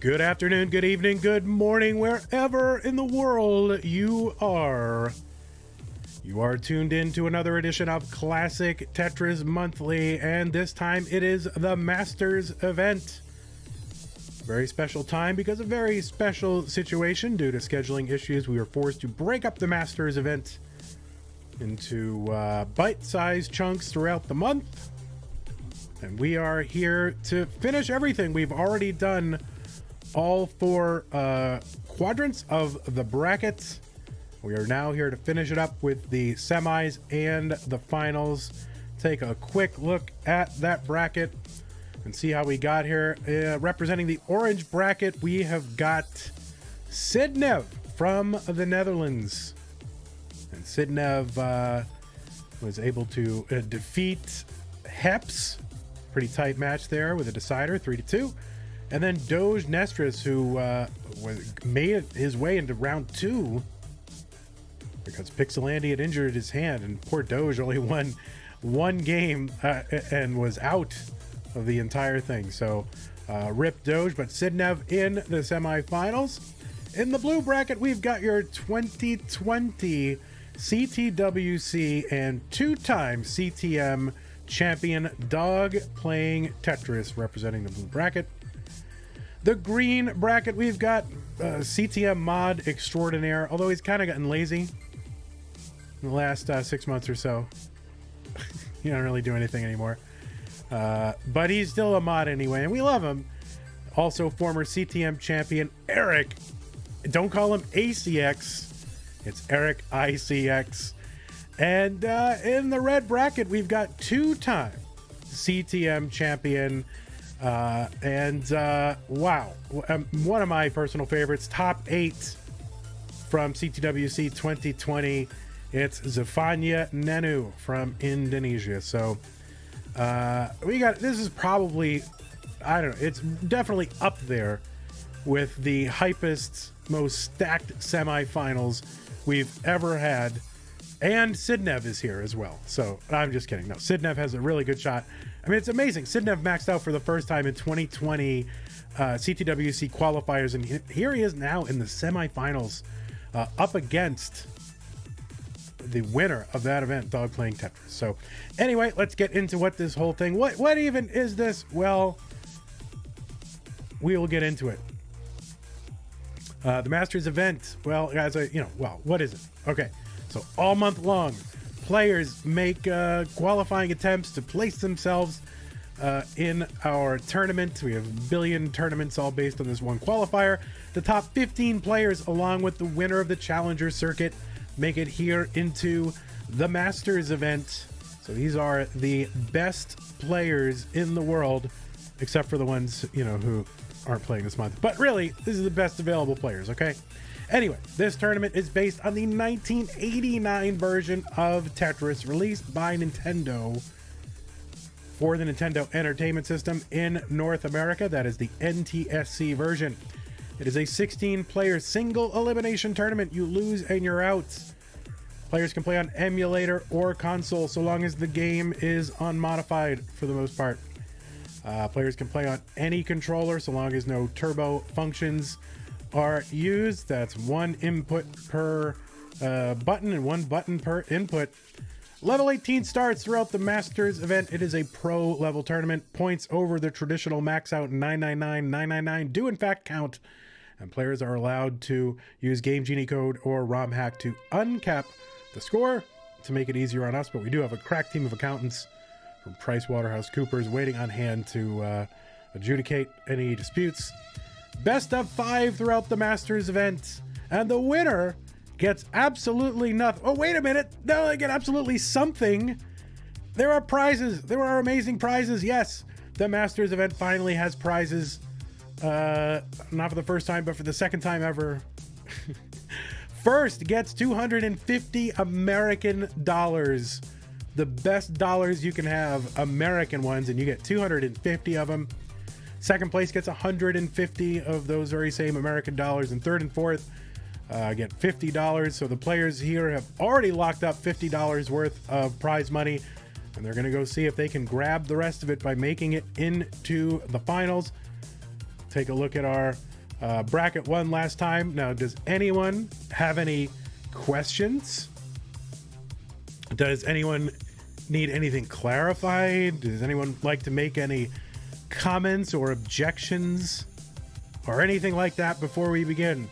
Good afternoon, good evening, good morning, wherever in the world you are. You are tuned in to another edition of Classic Tetris Monthly, and this time it is the Masters event. Very special time because of a very special situation. Due to scheduling issues, we were forced to break up the Masters event into bite-sized chunks throughout the month. And we are here to finish everything. We've already done all four quadrants of the brackets. We are now here to finish it up with the semis and the finals. Take a quick look at that bracket and see how we got here. Representing the orange bracket, we have got Sidnev from the Netherlands. And Sidnev was able to defeat Heps. Pretty tight match there with a decider, 3-2. And then Doge Nestris, who made his way into round 2 because Pixelandy had injured his hand, and poor Doge only won one game and was out of the entire thing. So rip Doge, but Sidnev in the semifinals. In the blue bracket, we've got your 2020 CTWC and two-time CTM champion Dog playing Tetris, representing the blue bracket. The green bracket, we've got CTM mod extraordinaire, although he's kind of gotten lazy in the last 6 months or so. He don't really do anything anymore. But he's still a mod anyway, and we love him. Also, former CTM champion Eric. Don't call him ACX. It's Eric ICX. And in the red bracket, we've got two-time CTM champion wow, one of my personal favorites, top 8 from CTWC 2020. It's Zafanya Nenu from Indonesia. So we got, this is probably, I don't know, it's definitely up there with the hypest, most stacked semifinals we've ever had. And Sidnev is here as well. So I'm just kidding. No, Sidnev has a really good shot. I mean, it's amazing. Sidnev maxed out for the first time in 2020 CTWC qualifiers. And here he is now in the semifinals up against the winner of that event, Dog playing Tetris. So anyway, let's get into what this whole thing, what even is this? Well, we will get into it. The Masters event, well, guys, what is it? Okay. So all month long, players make qualifying attempts to place themselves in our tournament. We have a billion tournaments all based on this one qualifier. The top 15 players, along with the winner of the Challenger circuit, make it here into the Masters event. So these are the best players in the world, except for the ones, who aren't playing this month. But really, this is the best available players, okay? Anyway, this tournament is based on the 1989 version of Tetris released by Nintendo for the Nintendo Entertainment System in North America. That is the NTSC version. It is a 16-player single elimination tournament. You lose and you're out. Players can play on emulator or console so long as the game is unmodified for the most part. Players can play on any controller so long as no turbo functions are used. That's one input per button and one button per input. Level 18 starts throughout the Masters event. It is a pro level tournament. Points over the traditional max out 999 do in fact count, and players are allowed to use Game Genie code or ROM hack to uncap the score to make it easier on us. But we do have a crack team of accountants from PricewaterhouseCoopers waiting on hand to adjudicate any disputes. Best of 5 throughout the Masters event, and the winner gets absolutely nothing. Oh, wait a minute. No, they get absolutely something. There are prizes. There are amazing prizes. Yes, the Masters event finally has prizes. Not for the first time, but for the second time ever. First gets 250 American dollars. The best dollars you can have, American ones, and you get 250 of them. Second place gets 150 of those very same American dollars, and third and fourth get $50. So the players here have already locked up $50 worth of prize money, and they're going to go see if they can grab the rest of it by making it into the finals. Take a look at our bracket 1 last time. Now, does anyone have any questions? Does anyone need anything clarified? Does anyone like to make any comments or objections or anything like that before we begin?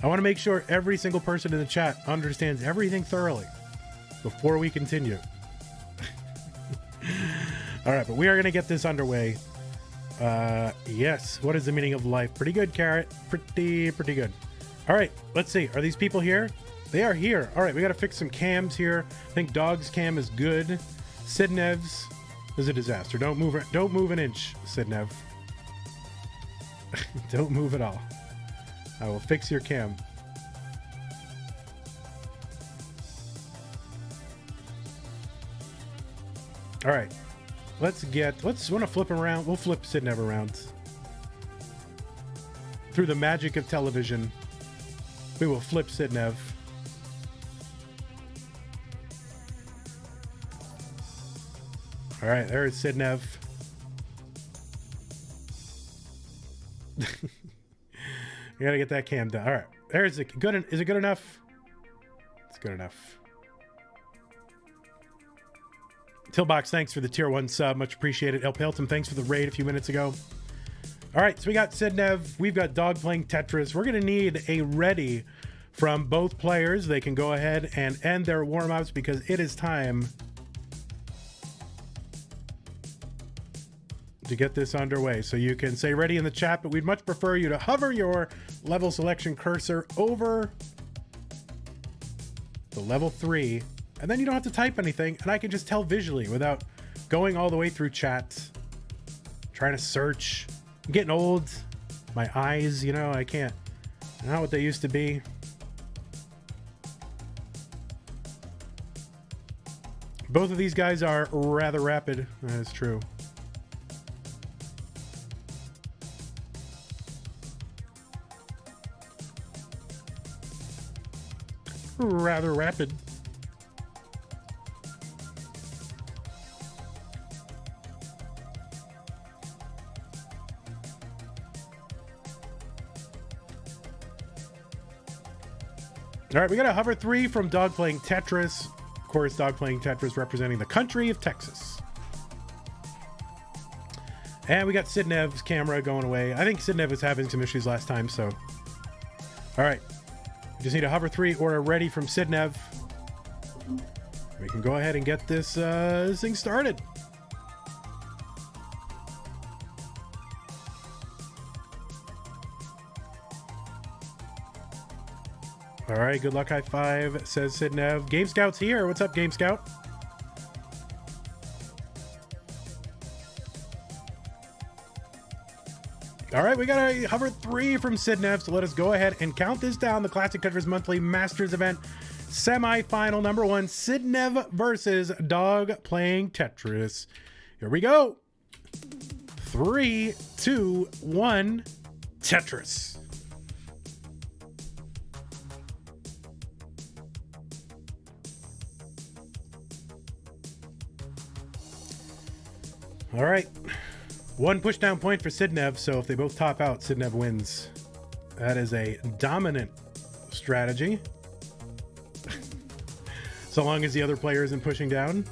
I want to make sure every single person in the chat understands everything thoroughly before we continue. All right, but we are going to get this underway. Yes. What is the meaning of life? Pretty good, Carrot. Pretty good. All right, let's see. Are these people here? They are here. All right, we got to fix some cams here. I think Dog's cam is good. Sidnev's is a disaster. Don't move an inch, Sidnev. Don't move at all. I will fix your cam. All right. Let's want to flip around. We'll flip Sidnev around. Through the magic of television, we will flip Sidnev. All right, there's Sidnev. You gotta get that cam done. All right, there's it. Good. Is it good enough? It's good enough. Tillbox, thanks for the tier 1 sub. Much appreciated. El Pelton, thanks for the raid a few minutes ago. All right, so we got Sidnev. We've got Dog playing Tetris. We're going to need a ready from both players. They can go ahead and end their warm-ups because it is time to get this underway. So you can say ready in the chat, but we'd much prefer you to hover your level selection cursor over the level 3. And then you don't have to type anything, and I can just tell visually without going all the way through chat, trying to search. I'm getting old. My eyes, you know, I can't. Not what they used to be. Both of these guys are rather rapid. That is true. Rather rapid. All right, we got a hover 3 from Dog playing Tetris. Of course, Dog playing Tetris representing the country of Texas. And we got Sidnev's camera going away. I think Sidnev was having some issues last time, so. All right. We just need a hover 3 or a ready from Sidnev. We can go ahead and get this thing started. All right, good luck, high five, says Sidnev. Game Scout's here. What's up, Game Scout? All right, we got a hover 3 from Sidnev, so let us go ahead and count this down. The Classic Tetris Monthly Masters event semi-final number 1, Sidnev versus Dog playing Tetris. Here we go. 3, 2, 1, Tetris. All right, 1 pushdown point for Sidnev, so if they both top out, Sidnev wins. That is a dominant strategy. So long as the other player isn't pushing down.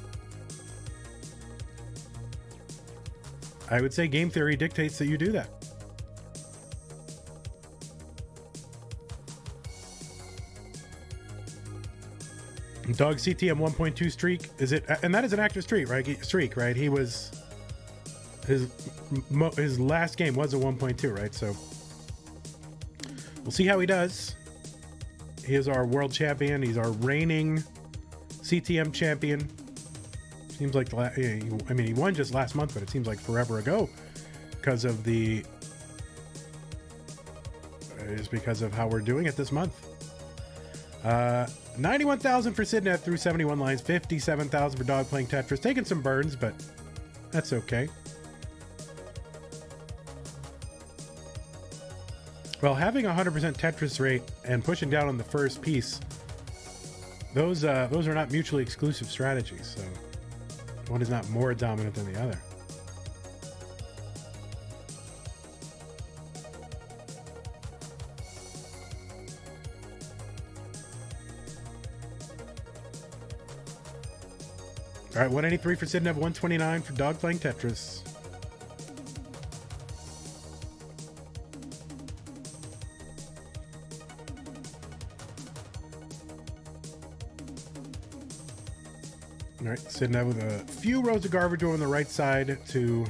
I would say game theory dictates that you do that. Dog CTM 1.2 streak, is it? And that is an active streak, right? He was... His last game was a 1.2, right? So we'll see how he does. He is our world champion. He's our reigning CTM champion. Seems like I mean, he won just last month, but it seems like forever ago because of the. It's because of how we're doing it this month. 91,000 for Sidnev through 71 lines. 57,000 for Dog playing Tetris. Taking some burns, but that's okay. Well, having 100% Tetris rate and pushing down on the first piece, those are not mutually exclusive strategies. So one is not more dominant than the other. All right, 183 for Sidnev, 129 for Dog playing Tetris. All right, Sidnev with a few rows of garbage over on the right side to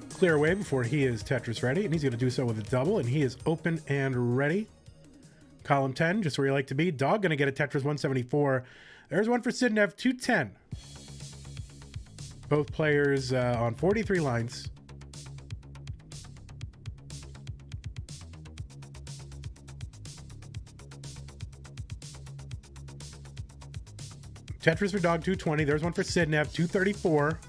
clear away before he is Tetris ready, and he's going to do so with a double, and he is open and ready. Column 10, just where you like to be. Dog going to get a Tetris 174. There's one for Sidnev, 210. Both players on 43 lines. Tetris for Dog, 220. There's one for Sidnev, 234.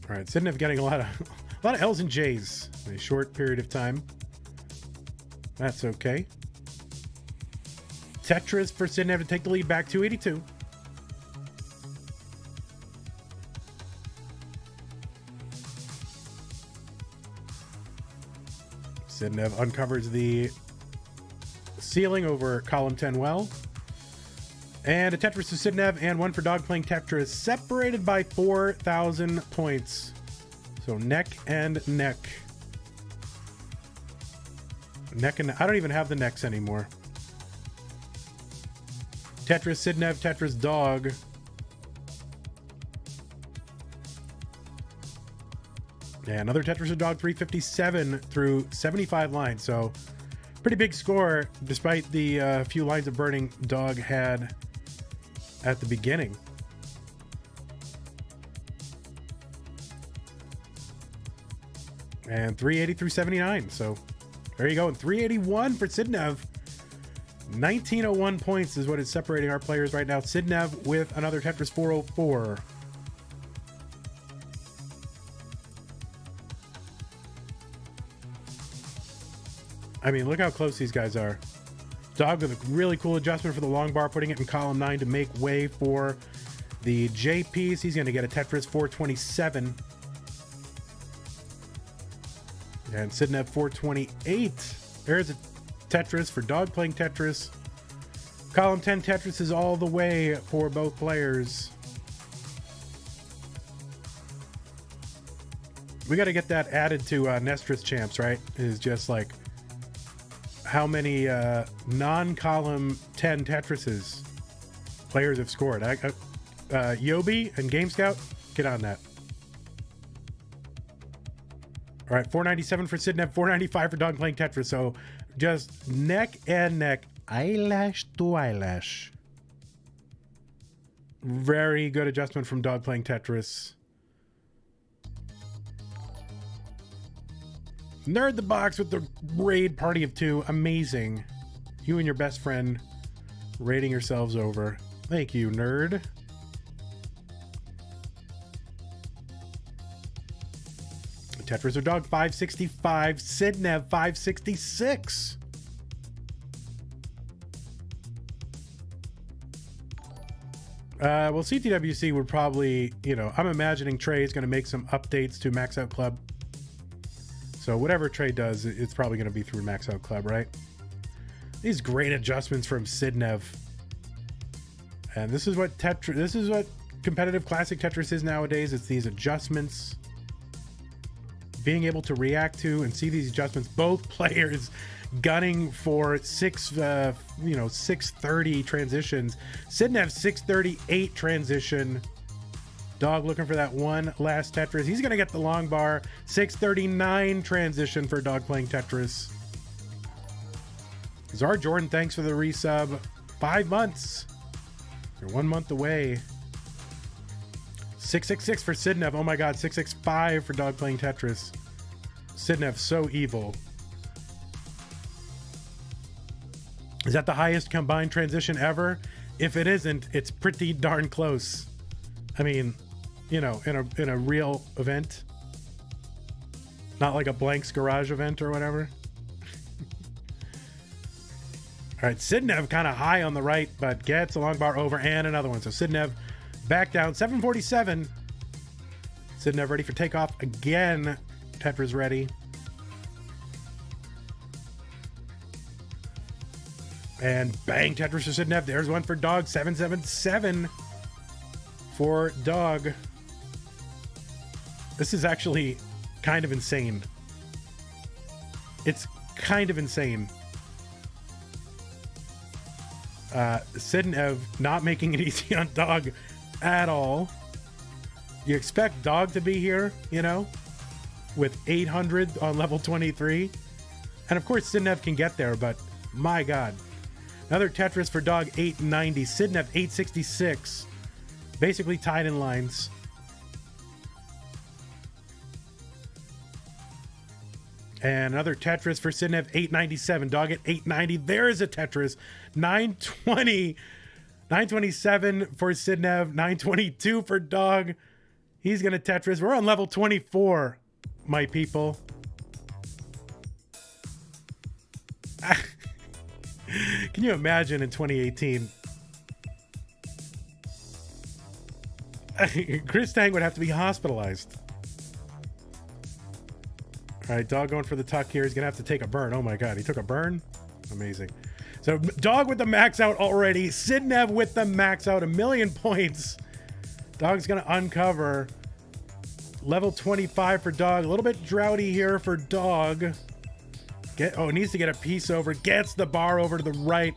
All right, Sidnev getting a lot of L's and J's in a short period of time. That's okay. Tetris for Sidnev to take the lead back, 282. Sidnev uncovers the ceiling over column 10 well. And a Tetris to Sidnev and one for Dog playing Tetris, separated by 4,000 points. So neck and neck. Neck and I don't even have the necks anymore. Tetris Sidnev, Tetris Dog. And another Tetris Dog, 357 through 75 lines. So pretty big score, despite the few lines of burning Dog had at the beginning. And 380 through 79. So there you go. And 381 for Sidnev. 1901 points is what is separating our players right now. Sidnev with another Tetris 404. I mean, look how close these guys are. Dog with a really cool adjustment for the long bar, putting it in column 9 to make way for the J piece. He's going to get a Tetris 427. And Sidnev 428. There's a Tetris for Dog playing Tetris. Column 10 Tetris is all the way for both players. We got to get that added to Nestrus Champs, right? Is just like how many non-column 10 Tetrises players have scored. Yobi and Game Scout, get on that. All right, 497 for Sidnev, 495 for Dog playing Tetris. So just neck and neck, eyelash to eyelash. Very good adjustment from Dog playing Tetris. Nerd the box with the raid party of 2. Amazing. You and your best friend raiding yourselves over. Thank you, nerd. Tetris or Dog 565. Sidnev 566. Well, CTWC would probably, I'm imagining Trey is going to make some updates to Max Out Club. So whatever Trey does, it's probably going to be through Max Out Club, right? These great adjustments from Sidnev. And this is what competitive classic Tetris is nowadays. It's these adjustments. Being able to react to and see these adjustments. Both players gunning for 630 transitions. Sidnev 638 transition. Dog looking for that one last Tetris. He's going to get the long bar. 639 transition for Dog playing Tetris. Czar Jordan, thanks for the resub. 5 months. You're 1 month away. 666 for Sidnev. Oh my God, 665 for Dog playing Tetris. Sidnev, so evil. Is that the highest combined transition ever? If it isn't, it's pretty darn close. I mean, in a real event. Not like a Blank's Garage event or whatever. All right, Sidnev kind of high on the right, but gets a long bar over and another one. So Sidnev back down, 747. Sidnev ready for takeoff again. Tetris ready. And bang, Tetris for Sidnev. There's one for Dog. 777 for Dog. This is actually kind of insane. It's kind of insane. Sidnev not making it easy on Dog at all. You expect Dog to be here, you know, with 800 on level 23. And of course, Sidnev can get there, but my God. Another Tetris for Dog, 890. Sidnev, 866. Basically tied in lines. And another Tetris for Sidnev, 897. Dog at 890. There is a Tetris. 920. 927 for Sidnev. 922 for Dog. He's going to Tetris. We're on level 24, my people. Can you imagine in 2018? Chris Tang would have to be hospitalized. All right, Dog going for the tuck here. He's going to have to take a burn. Oh my God, he took a burn? Amazing. So Dog with the max out already. Sidnev with the max out, 1,000,000 points. Dog's going to uncover. Level 25 for Dog. A little bit droughty here for Dog. Needs to get a piece over. Gets the bar over to the right.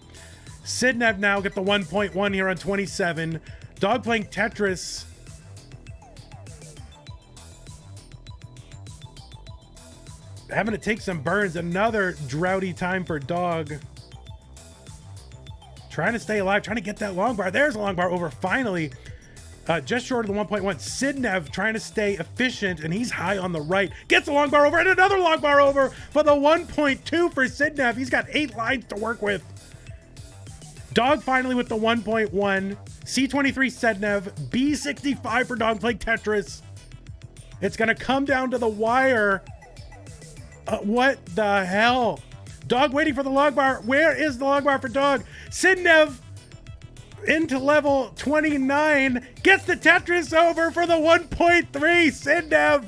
Sidnev now get the 1.1 here on 27. Dog playing Tetris. Having to take some burns. Another droughty time for Dog. Trying to stay alive. Trying to get that long bar. There's a long bar over finally. Just short of the 1.1. Sidnev trying to stay efficient, and he's high on the right. Gets a long bar over, and another long bar over for the 1.2 for Sidnev. He's got 8 lines to work with. Dog finally with the 1.1. C23 Sidnev. B65 for Dog playing Tetris. It's going to come down to the wire. What the hell? Dog waiting for the log bar. Where is the log bar for Dog? Sidnev into level 29. Gets the Tetris over for the 1.3. Sidnev.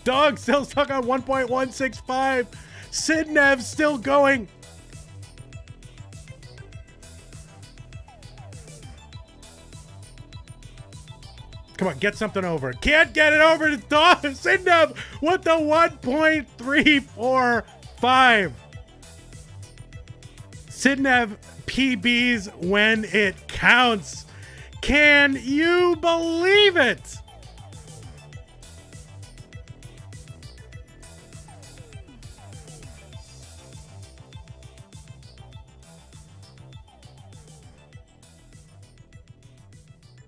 Dog still stuck on 1.165. Sidnev still going. Come on, get something over. Can't get it over to Dog. Sidnev with the 1.345. Sidnev PBs when it counts. Can you believe it?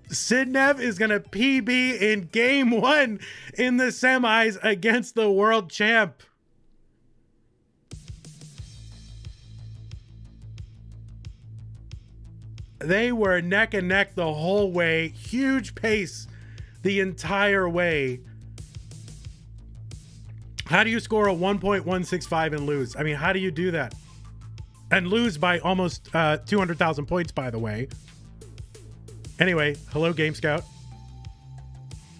Sidnev is going to PB in game 1 in the semis against the world champ. They were neck and neck the whole way. Huge pace the entire way. How do you score a 1.165 and lose? I mean, how do you do that? And lose by almost 200,000 points, by the way. Anyway, hello, Game Scout.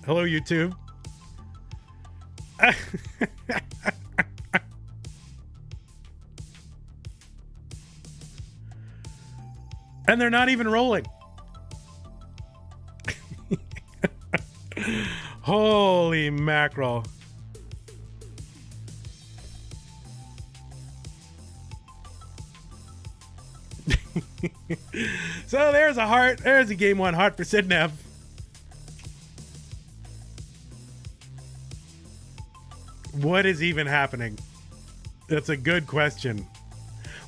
Hello, YouTube. And they're not even rolling. Holy mackerel. So there's a heart. There's a game 1 heart for Sidnev. What is even happening? That's a good question.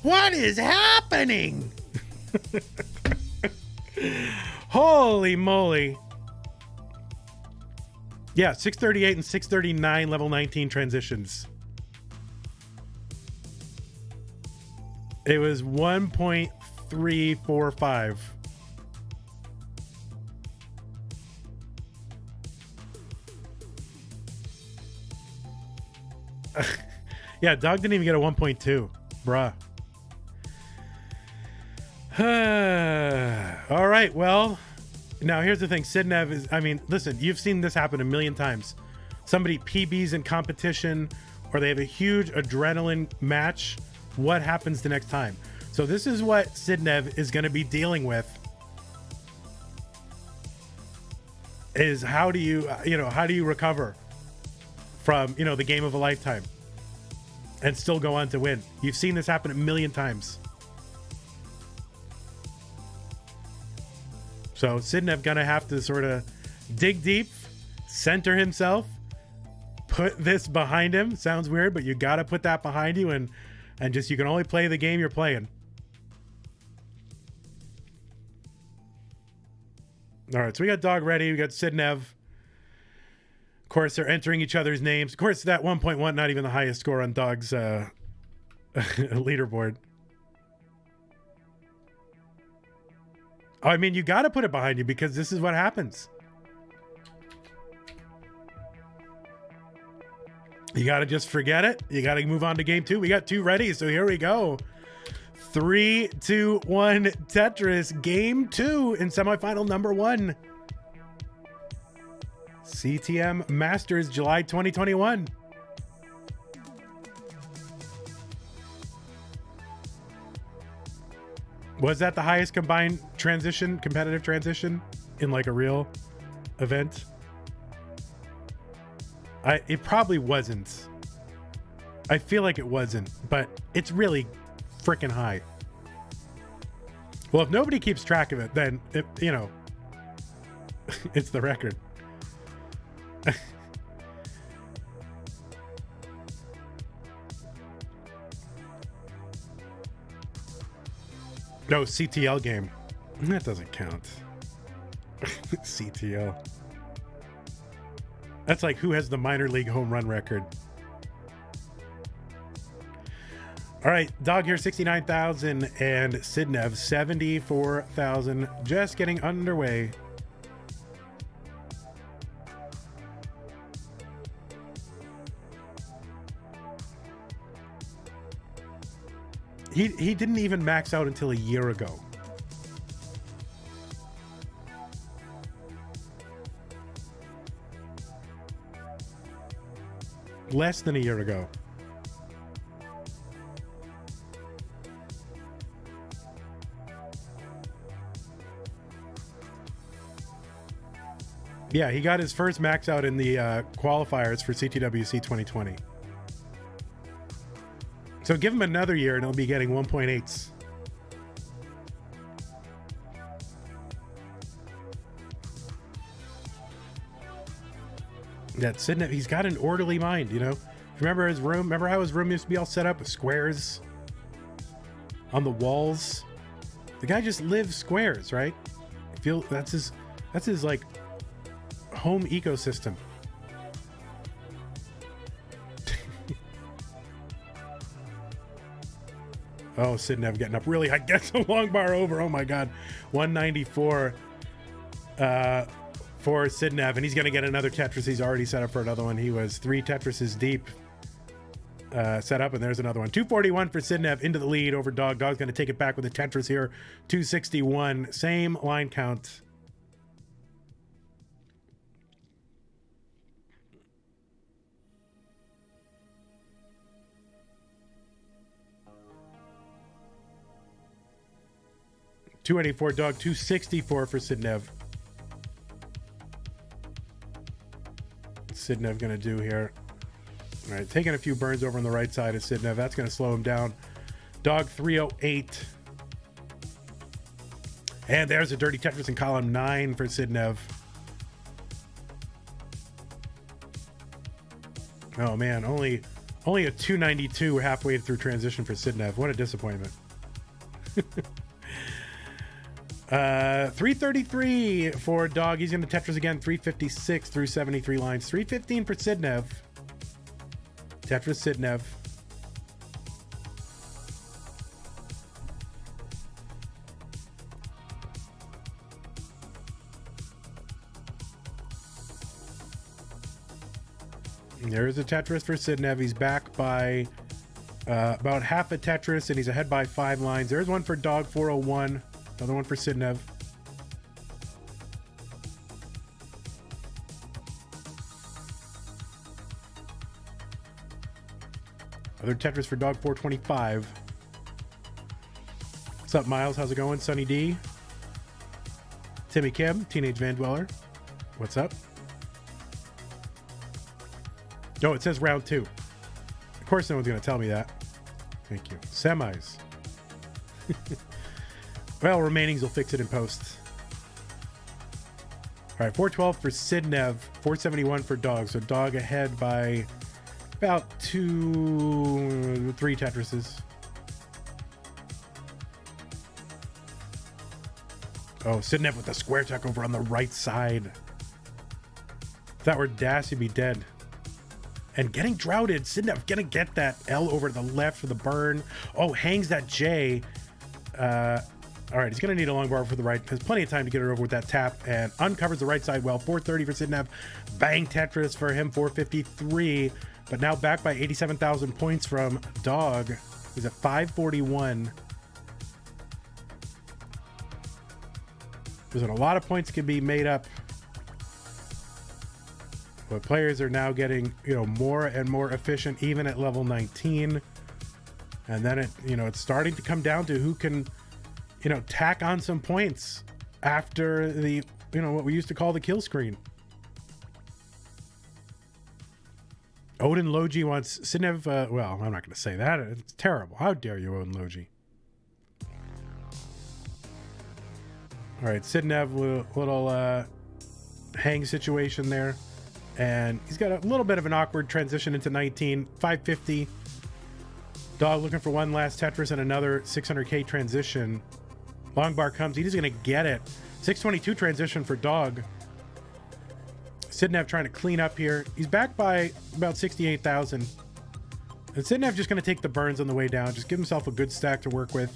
What is happening? Holy moly. Yeah, 638 and 639 level 19 transitions. It was 1.345. Yeah, Dog didn't even get a 1.2. Bruh. All right, well, now here's the thing. Sidnev is, I mean, listen, you've seen this happen a million times. Somebody PBs in competition, or they have a huge adrenaline match what happens the next time. So this is what Sidnev is going to be dealing with, is how do you recover from, the game of a lifetime and still go on to win. You've seen this happen a million times. So Sidnev gonna have to sort of dig deep, center himself, put this behind him. Sounds weird, but you gotta put that behind you, and just, you can only play the game you're playing. All right, so we got Dog ready. We got Sidnev. Of course, they're entering each other's names. Of course, that 1.1, not even the highest score on Dog's leaderboard. I mean, you got to put it behind you because this is what happens. You got to just forget it. You got to move on to game 2. We got 2 ready, so here we go. 3, 2, 1, Tetris, game 2 in semifinal number 1. CTM Masters, July 2021. Was that the highest combined competitive transition in like a real event? It probably wasn't. I feel like it wasn't, but it's really freaking high. Well, if nobody keeps track of it, then it's the record. No, CTL game. That doesn't count. CTL. That's like who has the minor league home run record. All right, Dog here, 69,000, and Sidnev, 74,000. Just getting underway. He didn't even max out until a year ago. Less than a year ago. Yeah, he got his first max out in the qualifiers for CTWC 2020. So give him another year and he'll be getting 1.8s. That Sidnev, he's got an orderly mind, Remember his room? Remember how his room used to be all set up with squares on the walls? The guy just lives squares, right? That's his like home ecosystem. Oh, Sidnev getting up really high. Gets a long bar over. Oh my God. 194 for Sidnev. And he's going to get another Tetris. He's already set up for another one. He was 3 Tetrises deep set up. And there's another one. 241 for Sidnev into the lead over Dog. Dog's going to take it back with a Tetris here. 261. Same line count. $284 Dog, $264 for Sidnev. Sidnev gonna do here. All right, taking a few burns over on the right side of Sidnev. That's gonna slow him down. Dog 308. And there's a dirty Tetris in column 9 for Sidnev. Oh man, only a 292 halfway through transition for Sidnev. What a disappointment. 333 for Dog. He's going to Tetris again. 356 through 73 lines. 315 for Sidnev. Tetris Sidnev. There's a Tetris for Sidnev. He's back by about half a Tetris, and he's ahead by 5 lines. There's one for Dog 401. Another one for Sidnev. Other Tetris for Dog 425. What's up, Miles? How's it going? Sunny D. Timmy Kim, Teenage Vandweller. What's up? No, it says round 2. Of course, no one's going to tell me that. Thank you. Semis. Well, remainings will fix it in post. All right, 412 for Sidnev, 471 for Dog. So Dog ahead by about 2-3 Tetrises. Oh, Sidnev with the square check over on the right side. If that were Das, he'd be dead. And getting droughted. Sidnev gonna get that L over to the left for the burn. Oh, hangs that J. All right, he's gonna need a long bar for the right. Has plenty of time to get it over with that tap and uncovers the right side well. 430 for Sidnev. Bang Tetris for him, 453. But now back by 87,000 points from Dog. He's at 541. There's a lot of points can be made up. But players are now getting, more and more efficient, even at level 19. And then it's starting to come down to who can, tack on some points after the, what we used to call the kill screen. Odin Logi wants Sidnev. Well, I'm not going to say that. It's terrible. How dare you, Odin Logi? All right, Sidnev, little hang situation there. And he's got a little bit of an awkward transition into 19. 550. Dog looking for one last Tetris and another 600k transition. Long bar comes. He's going to get it. 622 transition for Dog. Sidnev trying to clean up here. He's back by about 68,000. And Sidnev just going to take the burns on the way down. Just give himself a good stack to work with.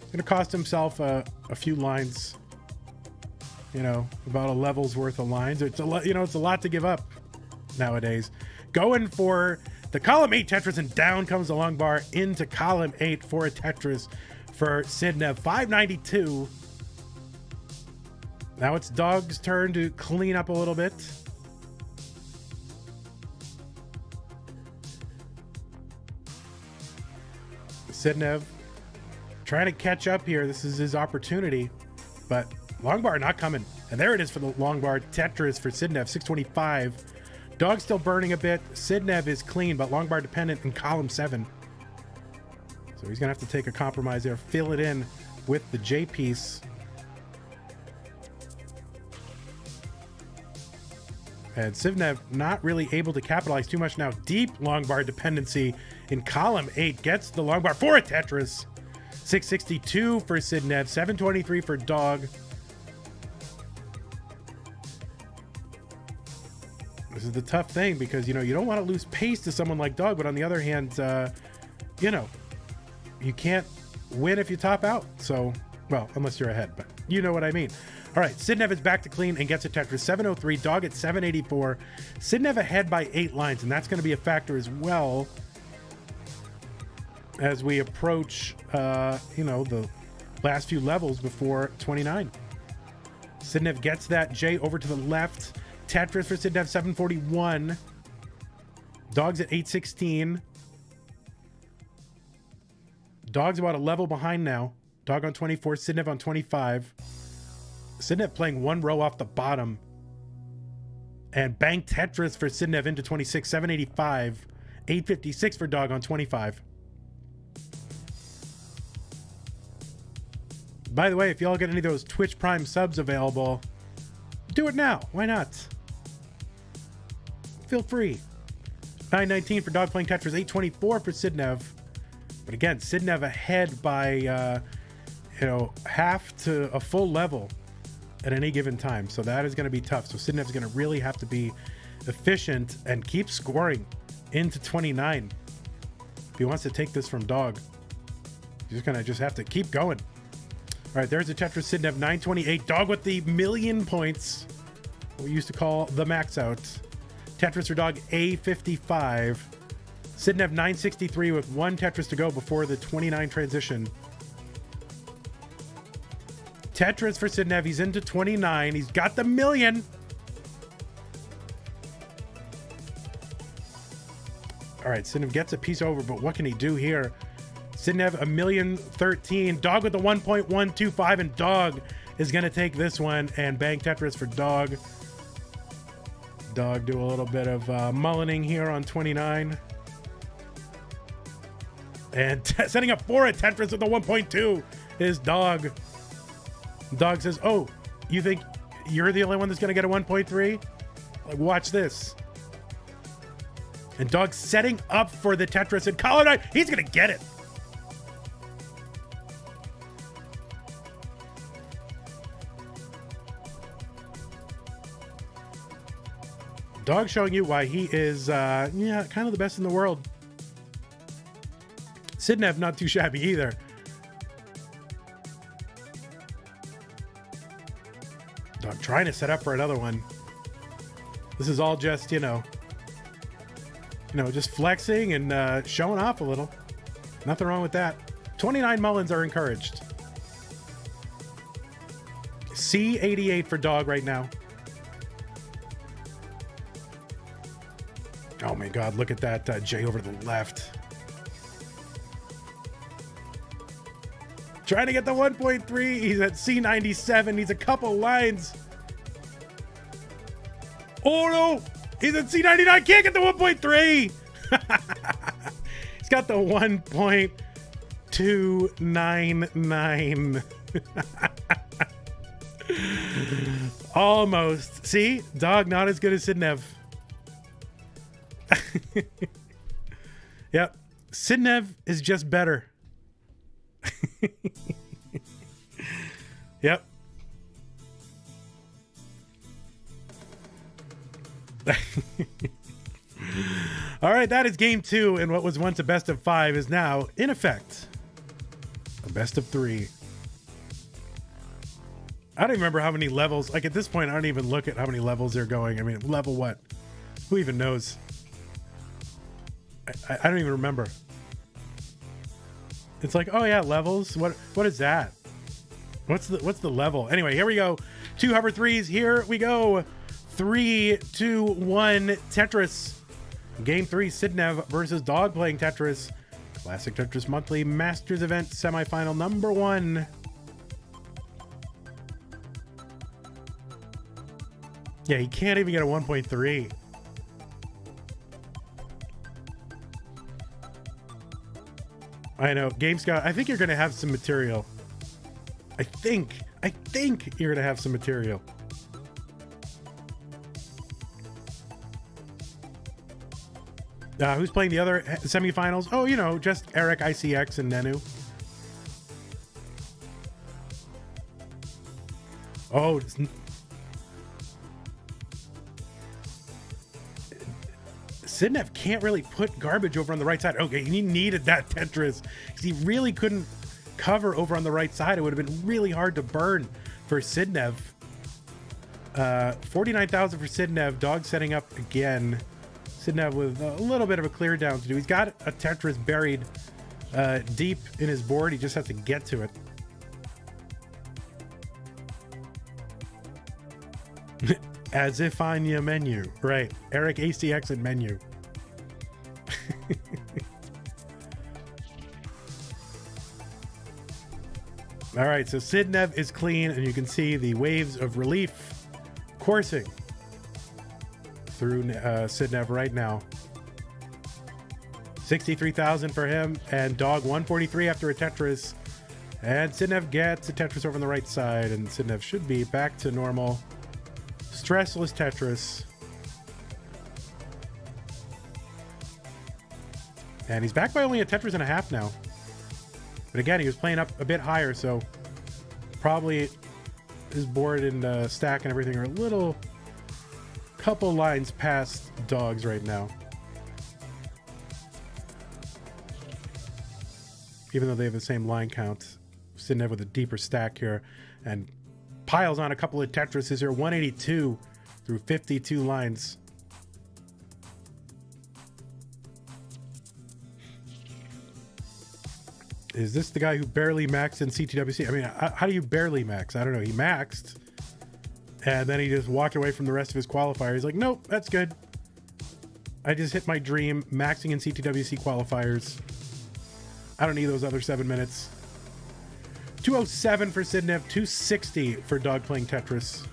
It's going to cost himself a few lines. About a level's worth of lines. It's a lot, it's a lot to give up nowadays. Going for the column 8 Tetris, and down comes the long bar into column 8 for a Tetris for Sidnev. 592. Now it's Dog's turn to clean up a little bit. Sidnev trying to catch up here. This is his opportunity, but long bar not coming. And there it is for the long bar Tetris for Sidnev, 625. Dog still burning a bit. Sidnev is clean, but long bar dependent in column 7. So he's going to have to take a compromise there, fill it in with the J piece. And Sidnev not really able to capitalize too much now. Deep long bar dependency in column 8 gets the long bar for a Tetris. 662 for Sidnev, 723 for Dog. This is the tough thing because, you don't want to lose pace to someone like Dog, but on the other hand, you can't win if you top out. So, well, unless you're ahead, but you know what I mean. All right, Sidnev is back to clean and gets a Tetris. 703, Dog at 784. Sidnev ahead by 8 lines, and that's going to be a factor as well as we approach, the last few levels before 29. Sidnev gets that J over to the left. Tetris for Sidnev, 741. Dog's at 816. Dog's about a level behind now. Dog on 24, Sidnev on 25. Sidnev playing one row off the bottom. And bang Tetris for Sidnev into 26, 785. 856 for Dog on 25. By the way, if y'all get any of those Twitch Prime subs available, do it now. Why not? Feel free. 919 for Dog playing Tetris. 824 for Sidnev. But again, Sidnev ahead by, half to a full level at any given time. So that is going to be tough. So Sidnev's going to really have to be efficient and keep scoring into 29. If he wants to take this from Dog, he's going to just have to keep going. All right, there's a Tetris. Sidnev, 928. Dog with the 1,000,000 points. What we used to call the max out. Tetris for Dog, A55. Sidnev, 963 with 1 Tetris to go before the 29 transition. Tetris for Sidnev. He's into 29. He's got the 1,000,000. All right, Sidnev gets a piece over, but what can he do here? Sidnev 1,000,013. Dog with the 1.125, and Dog is going to take this one and bang Tetris for Dog. Dog do a little bit of mullining here on 29. And setting up for a Tetris with the 1.2 is Dog. Dog says, oh, you think you're the only one that's going to get a 1.3? Like, watch this. And Dog setting up for the Tetris and Colorado. He's going to get it. Dog showing you why he is, yeah, kind of the best in the world. Sidnev, not too shabby either. Dog trying to set up for another one. This is all just, you know, just flexing and showing off a little. Nothing wrong with that. 29 mullins are encouraged. C88 for Dog right now. Oh my God, look at that J over to the left. Trying to get the 1.3. He's at C97. Needs a couple lines. Oh no, he's at C99. Can't get the 1.3. He's got the 1.299. Almost. See, Dog not as good as Sidnev. Yep, Sidnev is just better. Yep. All right, that is game 2, and what was once a best of 5 is now, in effect, a best of 3. I don't even remember how many levels. Like, at this point, I don't even look at how many levels they're going. I mean, level what? Who even knows? I don't even remember. It's like, oh yeah, levels. What is that? What's the level? Anyway, here we go. 2 hover 3s. Here we go. 3, 2, 1. Tetris. Game 3. Sidnev versus Dog playing Tetris. Classic Tetris Monthly Masters Event semifinal number 1. Yeah, he can't even get a 1.3. I know. GameScout, I think you're going to have some material. I think you're going to have some material. Who's playing the other semifinals? Oh, just Eric, ICX, and Nenu. Oh, Sidnev can't really put garbage over on the right side. Okay, he needed that Tetris. He really couldn't cover over on the right side. It would have been really hard to burn for Sidnev. 49,000 for Sidnev. Dog setting up again. Sidnev with a little bit of a clear down to do. He's got a Tetris buried deep in his board. He just has to get to it. As if on your menu. Right. Eric ACX and menu. All right, so Sidnev is clean, and you can see the waves of relief coursing through Sidnev right now. 63,000 for him, and Dog 143 after a Tetris. And Sidnev gets a Tetris over on the right side, and Sidnev should be back to normal. Stressless Tetris. And he's back by only a Tetris and a half now. But again, he was playing up a bit higher, so probably his board and stack and everything are a little couple lines past Dog's right now. Even though they have the same line count. Sidnev with a deeper stack here and piles on a couple of Tetrises here. 182 through 52 lines. Is this the guy who barely maxed in CTWC? I mean, how do you barely max? I don't know. He maxed, and then he just walked away from the rest of his qualifier. He's like, nope, that's good. I just hit my dream, maxing in CTWC qualifiers. I don't need those other 7 minutes. 207 for Sidnev, 260 for Dog playing Tetris.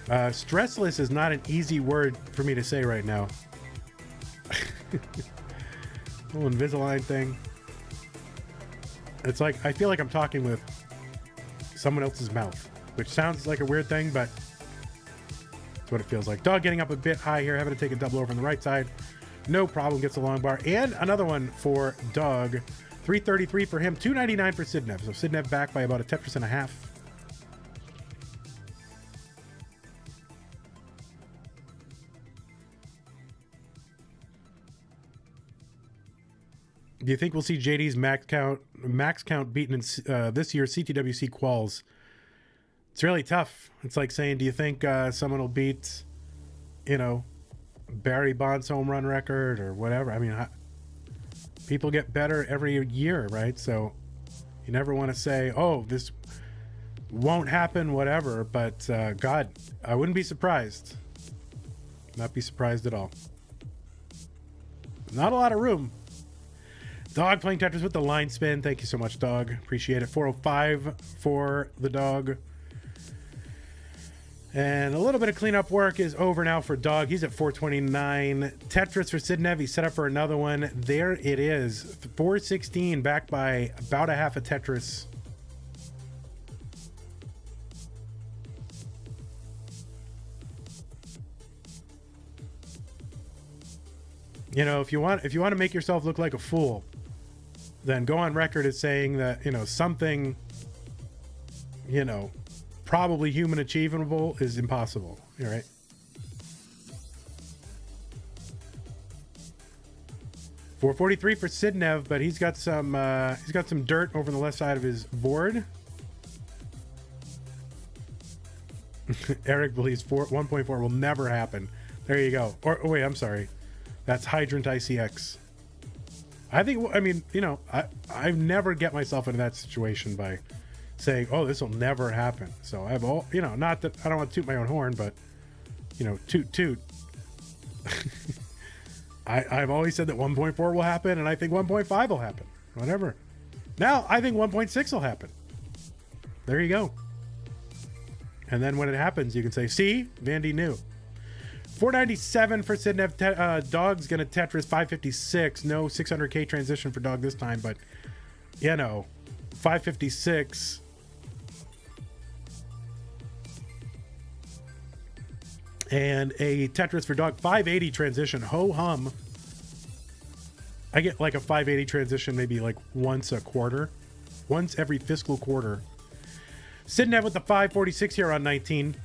Stressless is not an easy word for me to say right now. Little Invisalign thing. It's like, I feel like I'm talking with someone else's mouth, which sounds like a weird thing, but that's what it feels like. Dog getting up a bit high here, having to take a double over on the right side. No problem, gets a long bar. And another one for Dog. 333 for him, 299 for Sidnev. So Sidnev back by about a Tetris and a half. Do you think we'll see JD's max count beaten in this year's CTWC quals? It's really tough. It's like saying, do you think someone will beat, Barry Bonds' home run record or whatever? I mean, people get better every year, right? So you never want to say, oh, this won't happen, whatever. But God, I wouldn't be surprised. Not be surprised at all. Not a lot of room. Dog playing Tetris with the line spin. Thank you so much, Dog. Appreciate it. 405 for the Dog. And a little bit of cleanup work is over now for Dog. He's at 429. Tetris for Sidnev. He's set up for another one. There it is. 416, back by about a half a Tetris. If you want to make yourself look like a fool, then go on record as saying that, something, probably human achievable is impossible. All right. $443 for Sidnev, but he's got some dirt over on the left side of his board. Eric believes 1.4 will never happen. There you go. Or wait, I'm sorry. That's Hydrant ICX. I never get myself into that situation by saying, oh, this will never happen. So I've not that I don't want to toot my own horn, but toot. I've always said that 1.4 will happen, and I think 1.5 will happen. Whatever. Now I think 1.6 will happen. There you go. And then when it happens, you can say, see, Vandy knew. 497 for Sidnev. Dog's gonna Tetris 556. No 600k transition for Dog this time, but 556. And a Tetris for Dog 580 transition. Ho hum. I get like a 580 transition maybe like once a quarter, once every fiscal quarter. Sidnev with the 546 here on 19.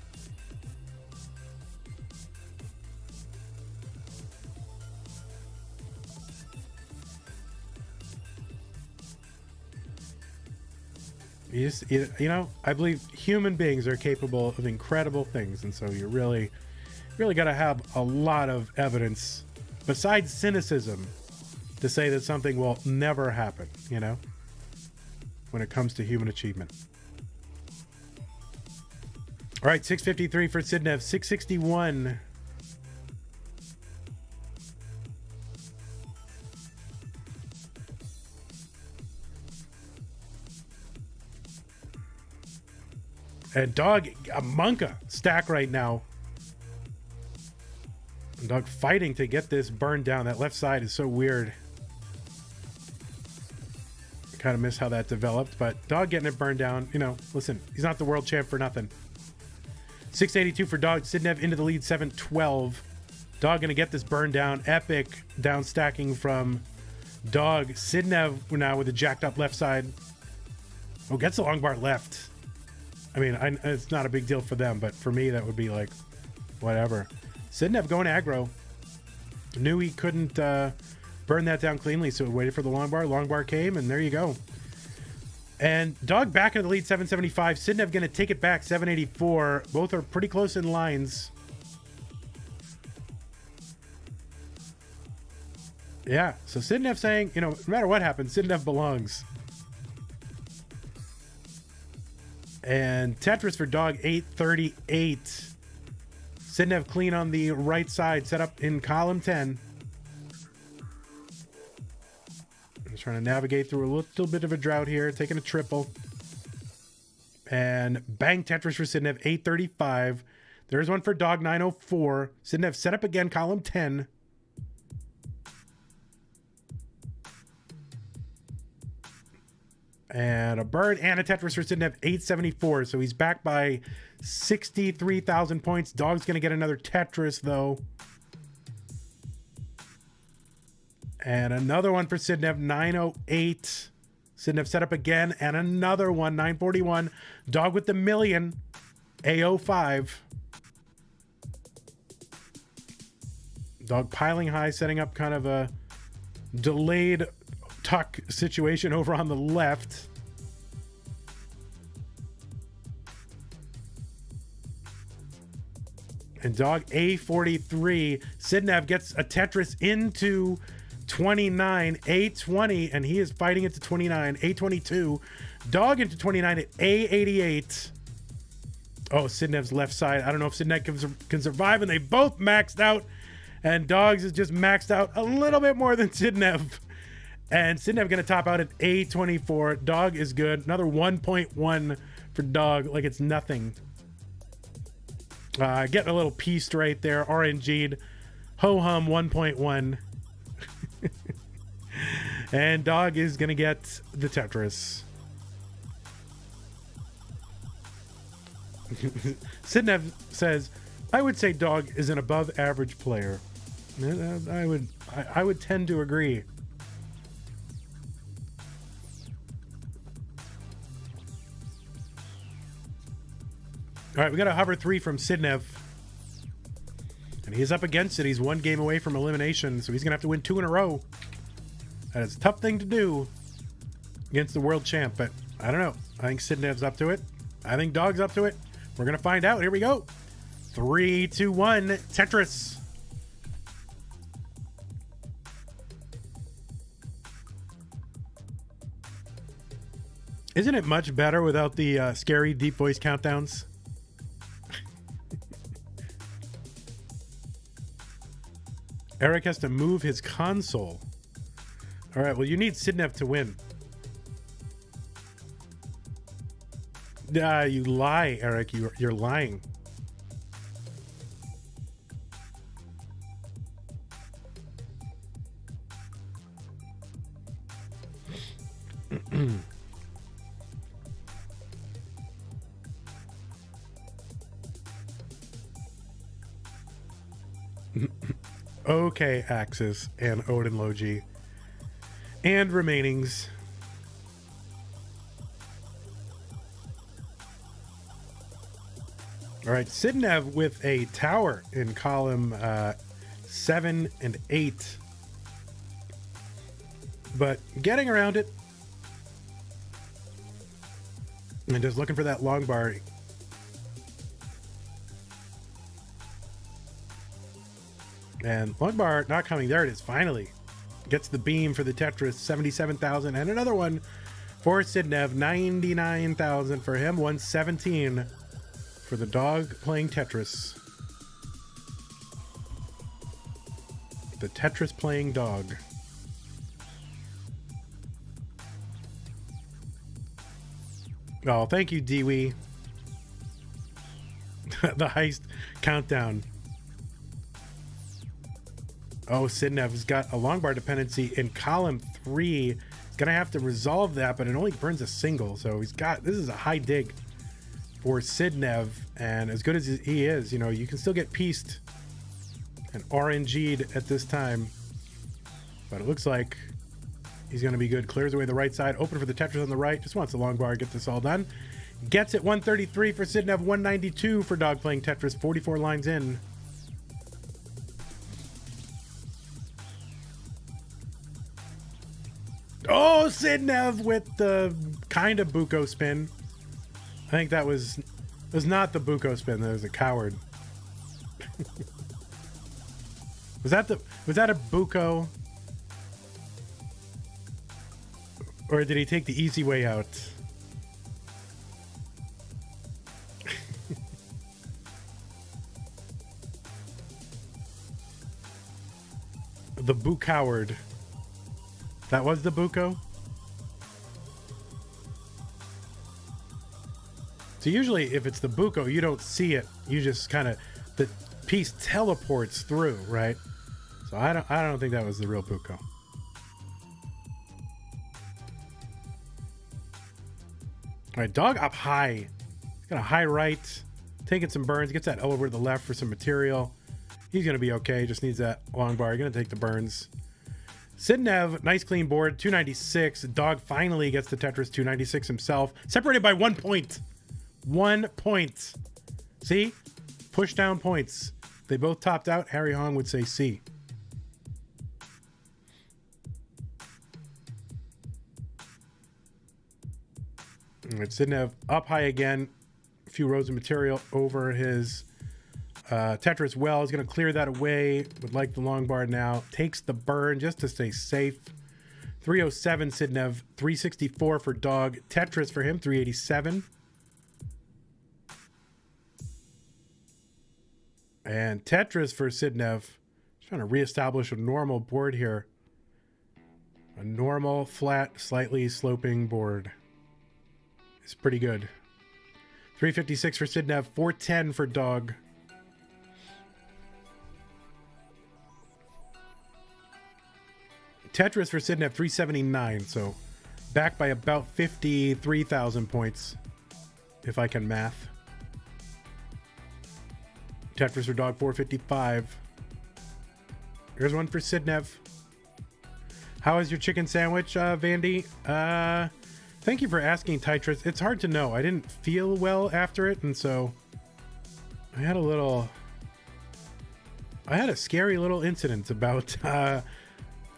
I believe human beings are capable of incredible things, and so you really got to have a lot of evidence besides cynicism to say that something will never happen, when it comes to human achievement. All right, 653 for Sidnev, 661. And Dog, a Monka stack right now. And Dog fighting to get this burned down. That left side is so weird. I kind of miss how that developed, but Dog getting it burned down. Listen, he's not the world champ for nothing. 682 for Dog. Sidnev into the lead, 712. Dog going to get this burned down. Epic down stacking from Dog. Sidnev now with a jacked up left side. Oh, gets the long bar left. I mean, it's not a big deal for them, but for me, that would be like, whatever. Sidnev going aggro. Knew he couldn't burn that down cleanly, so waited for the long bar. Long bar came, and there you go. And Dog back in the lead, 775. Sidnev going to take it back, 784. Both are pretty close in lines. Yeah, so Sidnev saying, no matter what happens, Sidnev belongs. And Tetris for Dog, 838. Sidnev clean on the right side, set up in column 10. Just trying to navigate through a little bit of a drought here, taking a triple. And bang Tetris for Sidnev, 835. There's one for Dog, 904. Sidnev set up again, column 10. And a bird and a Tetris for Sidnev, 874. So he's back by 63,000 points. Dog's going to get another Tetris, though. And another one for Sidnev, 908. Sidnev set up again, and another one, 941. Dog with the million, A05. Dog piling high, setting up kind of a delayed tuck situation over on the left. And Dog A43. Sidnev gets a Tetris into 29, A20, and he is fighting it to 29, A22. Dog into 29 at A88. Oh, Sidnev's left side. I don't know if Sidnev can survive, and they both maxed out. And Dogs is just maxed out a little bit more than Sidnev. And Sidnev going to top out at A24. Dog is good. Another 1.1 for Dog, like it's nothing. Getting a little pieced right there. RNG'd. Ho-hum 1.1. And Dog is going to get the Tetris. Sidnev says, I would say Dog is an above average player. I would tend to agree. All right, we got a hover 3 from Sidnev. And he's up against it. He's one game away from elimination, so he's going to have to win 2 in a row. That is a tough thing to do against the world champ, but I don't know. I think Sidnev's up to it. I think Dog's up to it. We're going to find out. Here we go. 3, 2, 1, Tetris. Isn't it much better without the scary deep voice countdowns? Eric has to move his console. All right, well, you need Sidnev to win. You lie, Eric. You're lying. Okay, Axis and Odin Logi and remainings. All right, Sidnev with a tower in column 7 and 8, but getting around it and just looking for that long bar. And long bar not coming. There it is. Finally gets the beam for the Tetris. 77,000 and another one for Sidnev. 99,000 for him. 117 for the Dog playing Tetris. The Tetris playing Dog. Oh, thank you, Dewey. The heist countdown. Oh, Sidnev has got a long bar dependency in column 3. He's going to have to resolve that, but it only burns a single. So he's got, this is a high dig for Sidnev. And as good as he is, you know, you can still get pieced and RNG'd at this time. But it looks like he's going to be good. Clears away the right side. Open for the Tetris on the right. Just wants the long bar. Get this all done. Gets it. 133 for Sidnev. 192 for Dog playing Tetris. 44 lines in. Oh, Sidnev with the kind of Buko spin. I think that was not the Buko spin. That was a coward. was that a Buko? Or did he take the easy way out? the Boo Coward. That was the Buko? So usually if it's the Buko, you don't see it. You just kind of, the piece teleports through, right? So I don't think that was the real Buko. All right, dog up high. He's got a high right, taking some burns, gets that over to the left for some material. He's going to be okay, just needs that long bar. You're going to take the burns. Sidnev, nice clean board, 296. Dog finally gets the Tetris 296 himself. Separated by 1 point. 1 point. See? Push down points. They both topped out. Harry Hong would say C. All right, Sidnev up high again. A few rows of material over his Tetris well. Is going to clear that away. Would like the long bar now. Takes the burn just to stay safe. 307 Sidnev. 364 for Dog. Tetris for him. 387. And Tetris for Sidnev. Just trying to reestablish a normal board here. A normal, flat, slightly sloping board. It's pretty good. 356 for Sidnev. 410 for Dog. Tetris for Sidnev, 379. So back by about 53,000 points, if I can math. Tetris for Dog, 455. Here's one for Sidnev. How is your chicken sandwich, Vandy? Thank you for asking, Tetris. It's hard to know. I didn't feel well after it, and so I had a scary little incident about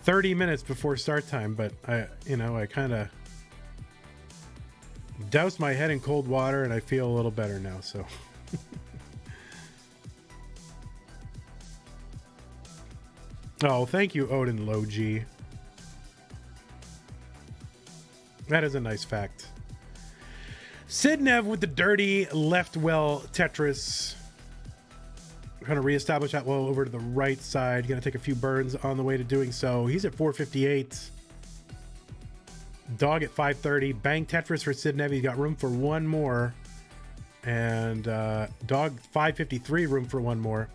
30 minutes before start time, but I kind of doused my head in cold water and I feel a little better now, so. Oh, thank you, Odin Low G. That is a nice fact. Sidnev with the dirty left well Tetris. Trying to reestablish that well over to the right side. Going to take a few burns on the way to doing so. He's at 458. Dog at 530. Bang Tetris for Sidnev. He's got room for one more. And Dog 553, room for one more.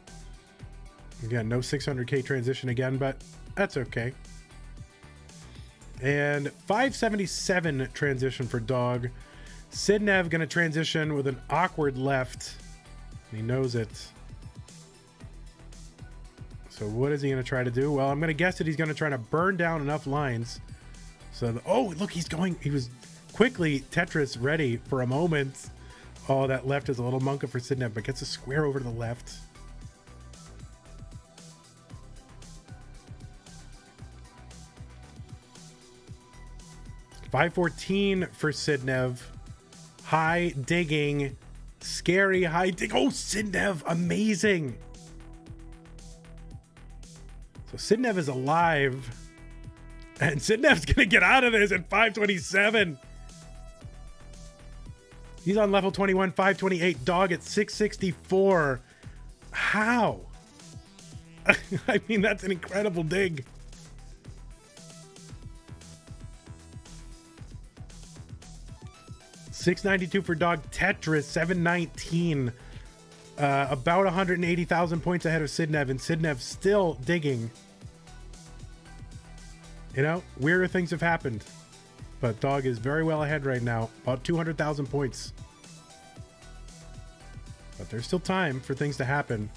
Again, no 600k transition again, but that's okay. And 577 transition for Dog. Sidnev going to transition with an awkward left. He knows it. So what is he going to try to do? Well, I'm going to guess that he's going to try to burn down enough lines. So, oh, look, he was quickly Tetris ready for a moment. Oh, that left is a little monka for Sidnev, but gets a square over to the left. $514 for Sidnev. High digging. Scary high dig. Oh, Sidnev. Amazing. So Sidnev is alive. And Sidnev's going to get out of this at 527. He's on level 21, 528. Dog at 664. How? I mean, that's an incredible dig. $692 for Dog. Tetris, 719. About 180,000 points ahead of Sidnev, and Sidnev still digging. You know, weirder things have happened. But Dog is very well ahead right now. About 200,000 points. But there's still time for things to happen.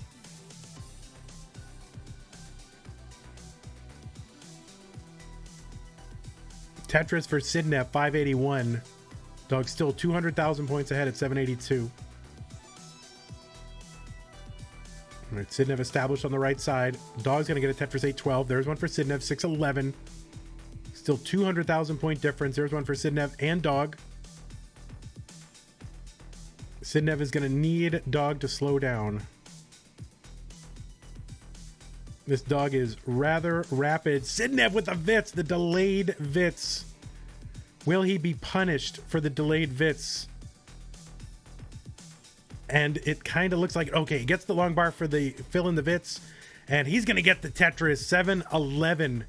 Tetris for Sidnev, 581. Dog still 200,000 points ahead at 782. All right, Sidnev established on the right side. Dog's going to get a Tetris 812. There's one for Sidnev, 611. Still 200,000 point difference. There's one for Sidnev and Dog. Sidnev is going to need Dog to slow down. This Dog is rather rapid. Sidnev with the Vits, the delayed Vits. Will he be punished for the delayed Vits? And it kind of looks like, okay, he gets the long bar for the fill in the Vits, And he's going to get the Tetris 711.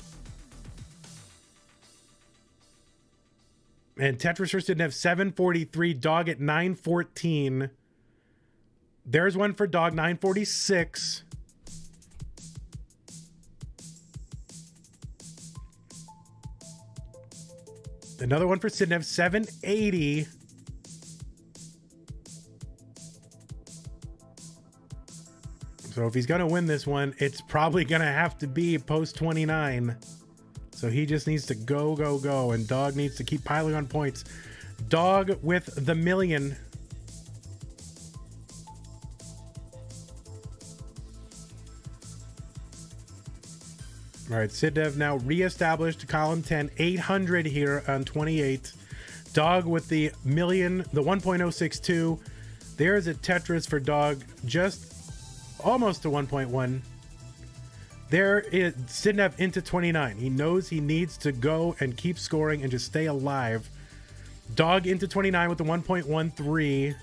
And Tetris for Sidnev 743. Dog at 914. There's one for Dog 946. Another one for Sidnev 780. So if he's going to win this one, it's probably going to have to be post 29. So he just needs to go, go, go. And Dog needs to keep piling on points. Dog with the million. All right, Sidnev now reestablished column 10, 800 here on 28. Dog with the million, the 1.062. There's a Tetris for Dog, just almost to 1.1. There is Sidnev into 29. He knows he needs to go and keep scoring and just stay alive. Dog into 29 with the 1.13.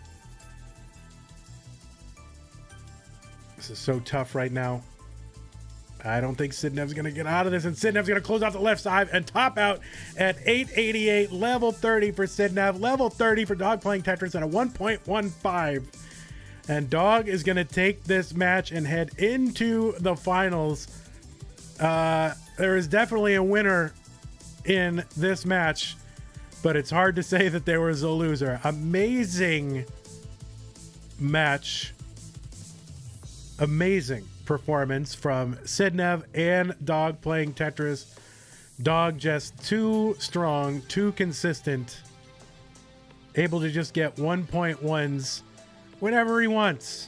This is so tough right now. I don't think Sidnev's going to get out of this, and Sidnev's going to close off the left side and top out at 888, level 30 for Sidnev, level 30 for Dog playing Tetris at a 1.15. And Dog is going to take this match and head into the finals. There is definitely a winner in this match, but it's hard to say that there was a loser. Amazing match. Amazing performance from Sidnev and Dog playing Tetris. Dog just too strong, too consistent, able to just get 1.1s whenever he wants.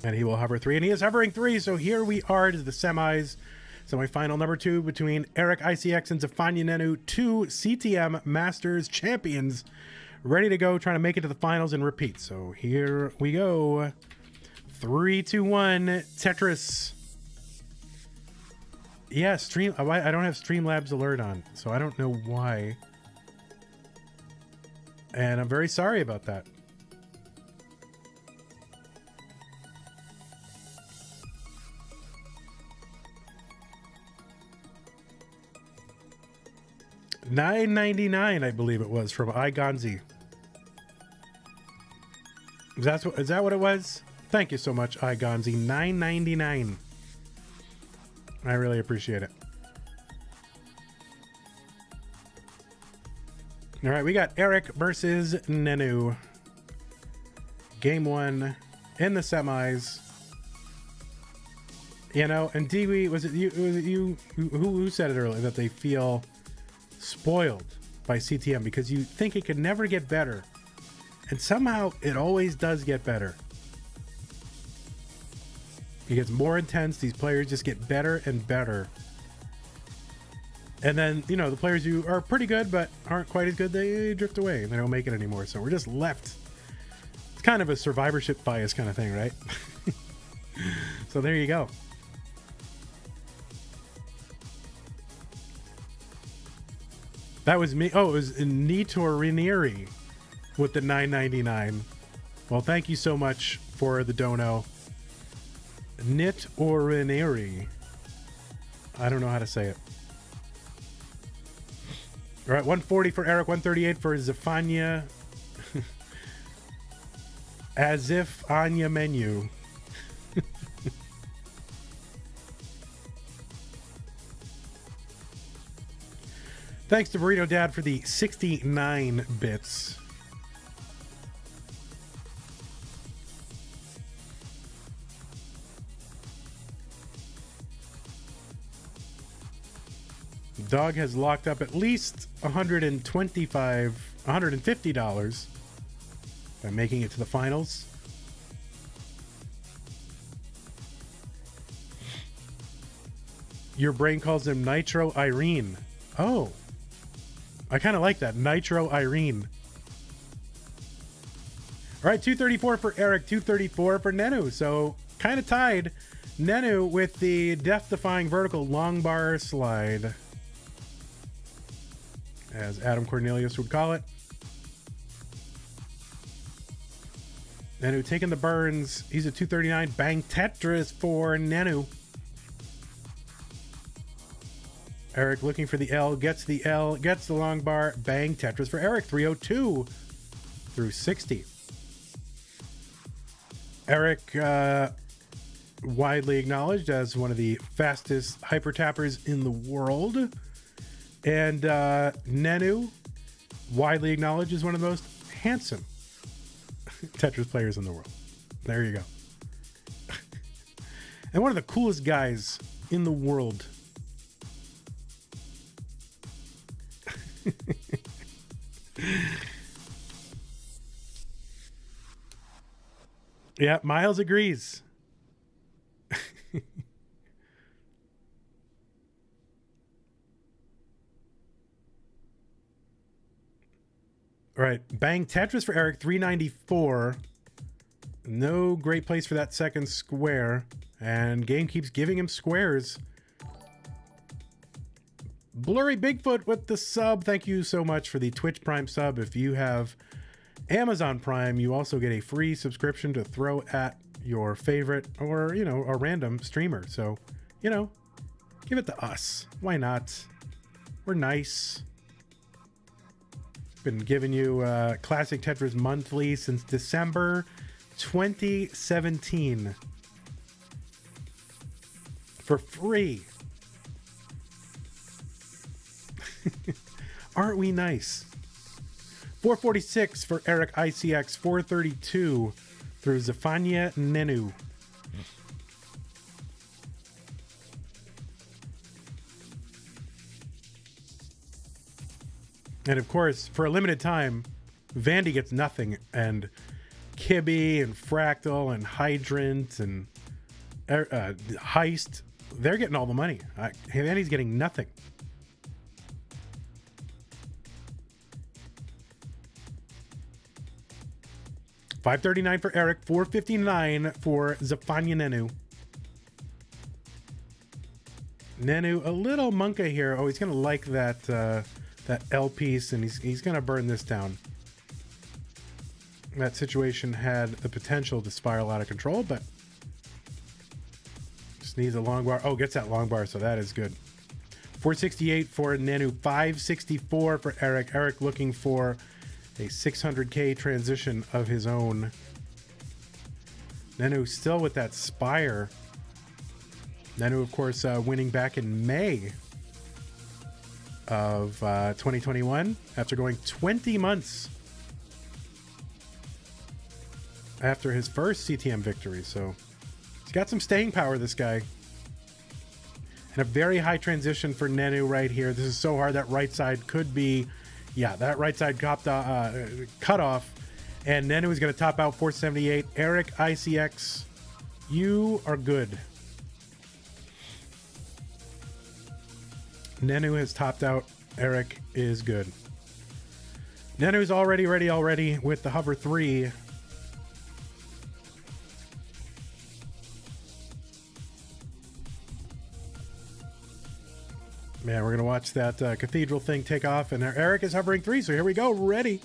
And he will hover 3, and he is hovering 3. So here we are to the semis. Semi-final number 2 between Eric ICX and Zafania Nenu, 2 CTM Masters champions, ready to go, trying to make it to the finals and repeat. So here we go. 3, 2, 1, Tetris. Yeah, stream. I don't have Streamlabs alert on, so I don't know why. And I'm very sorry about that. $9.99, I believe it was, from iGonzi. Is that what it was? Thank you so much, iGonzi. $9.99. I really appreciate it. All right, we got Eric versus Nenu. Game 1 in the semis. You know, and Dewey, was it you who said it earlier that they feel spoiled by CTM because you think it could never get better, and somehow it always does get better. It gets more intense. These players just get better and better, and then, you know, the players who are pretty good but aren't quite as good, they drift away and they don't make it anymore. So we're just left. It's kind of a survivorship bias kind of thing, right? So there you go. That was me. Oh, it was Nitor Rinieri with the $9.99. Well, thank you so much for the dono. Nitor Rinieri. I don't know how to say it. All right, 140 for Eric, 138 for Zafania. As if Anya menu. Thanks to Burrito Dad for the 69 bits. Dog has locked up at least $150 by making it to the finals. Your brain calls him Nitro Irene. Oh. I kind of like that. Nitro Irene. All right, 234 for Eric, 234 for Nenu. So kind of tied. Nenu with the death-defying vertical long bar slide, as Adam Cornelius would call it. Nenu taking the burns. He's a 239. Bang Tetris for Nenu. Eric looking for the L. Gets the L. Gets the long bar. Bang Tetris for Eric. 302 through 60. Eric, widely acknowledged as one of the fastest hyper tappers in the world. And Nenu, widely acknowledged as one of the most handsome Tetris players in the world. There you go. And one of the coolest guys in the world. Yeah, Miles agrees. All right, bang Tetris for Eric, 394. No great place for that second square. And game keeps giving him squares. Blurry Bigfoot with the sub. Thank you so much for the Twitch Prime sub. If you have Amazon Prime, you also get a free subscription to throw at your favorite or, you know, a random streamer. So, you know, give it to us. Why not? We're nice. Been giving you Classic Tetris Monthly since December 2017 for free. Aren't we nice? 446 for Eric ICX, 432 through Zafania Nenu. And of course, for a limited time, Vandy gets nothing, and Kibby and Fractal and Hydrant and Heist, they're getting all the money. Vandy's getting nothing. $539 for Eric, $459 for Zafania Nenu. Nenu, a little monka here. Oh, he's gonna like that that L piece, and he's gonna burn this down. That situation had the potential to spiral out of control, but just needs a long bar. Oh, gets that long bar, so that is good. 468 for Nenu, 564 for Eric. Eric looking for a 600k transition of his own. Nenu still with that Spire. Nenu, of course, winning back in May of 2021 after going 20 months after his first CTM victory. So he's got some staying power, this guy. And a very high transition for Nenu right here. This is so hard. That right side could be, yeah, that right side cut off. And Nenu is going to top out 478. Eric ICX, you are good. Nenu has topped out. Eric is good. Nenu's already ready with the hover 3. Man, we're going to watch that cathedral thing take off, and Eric is hovering 3, so here we go. Ready.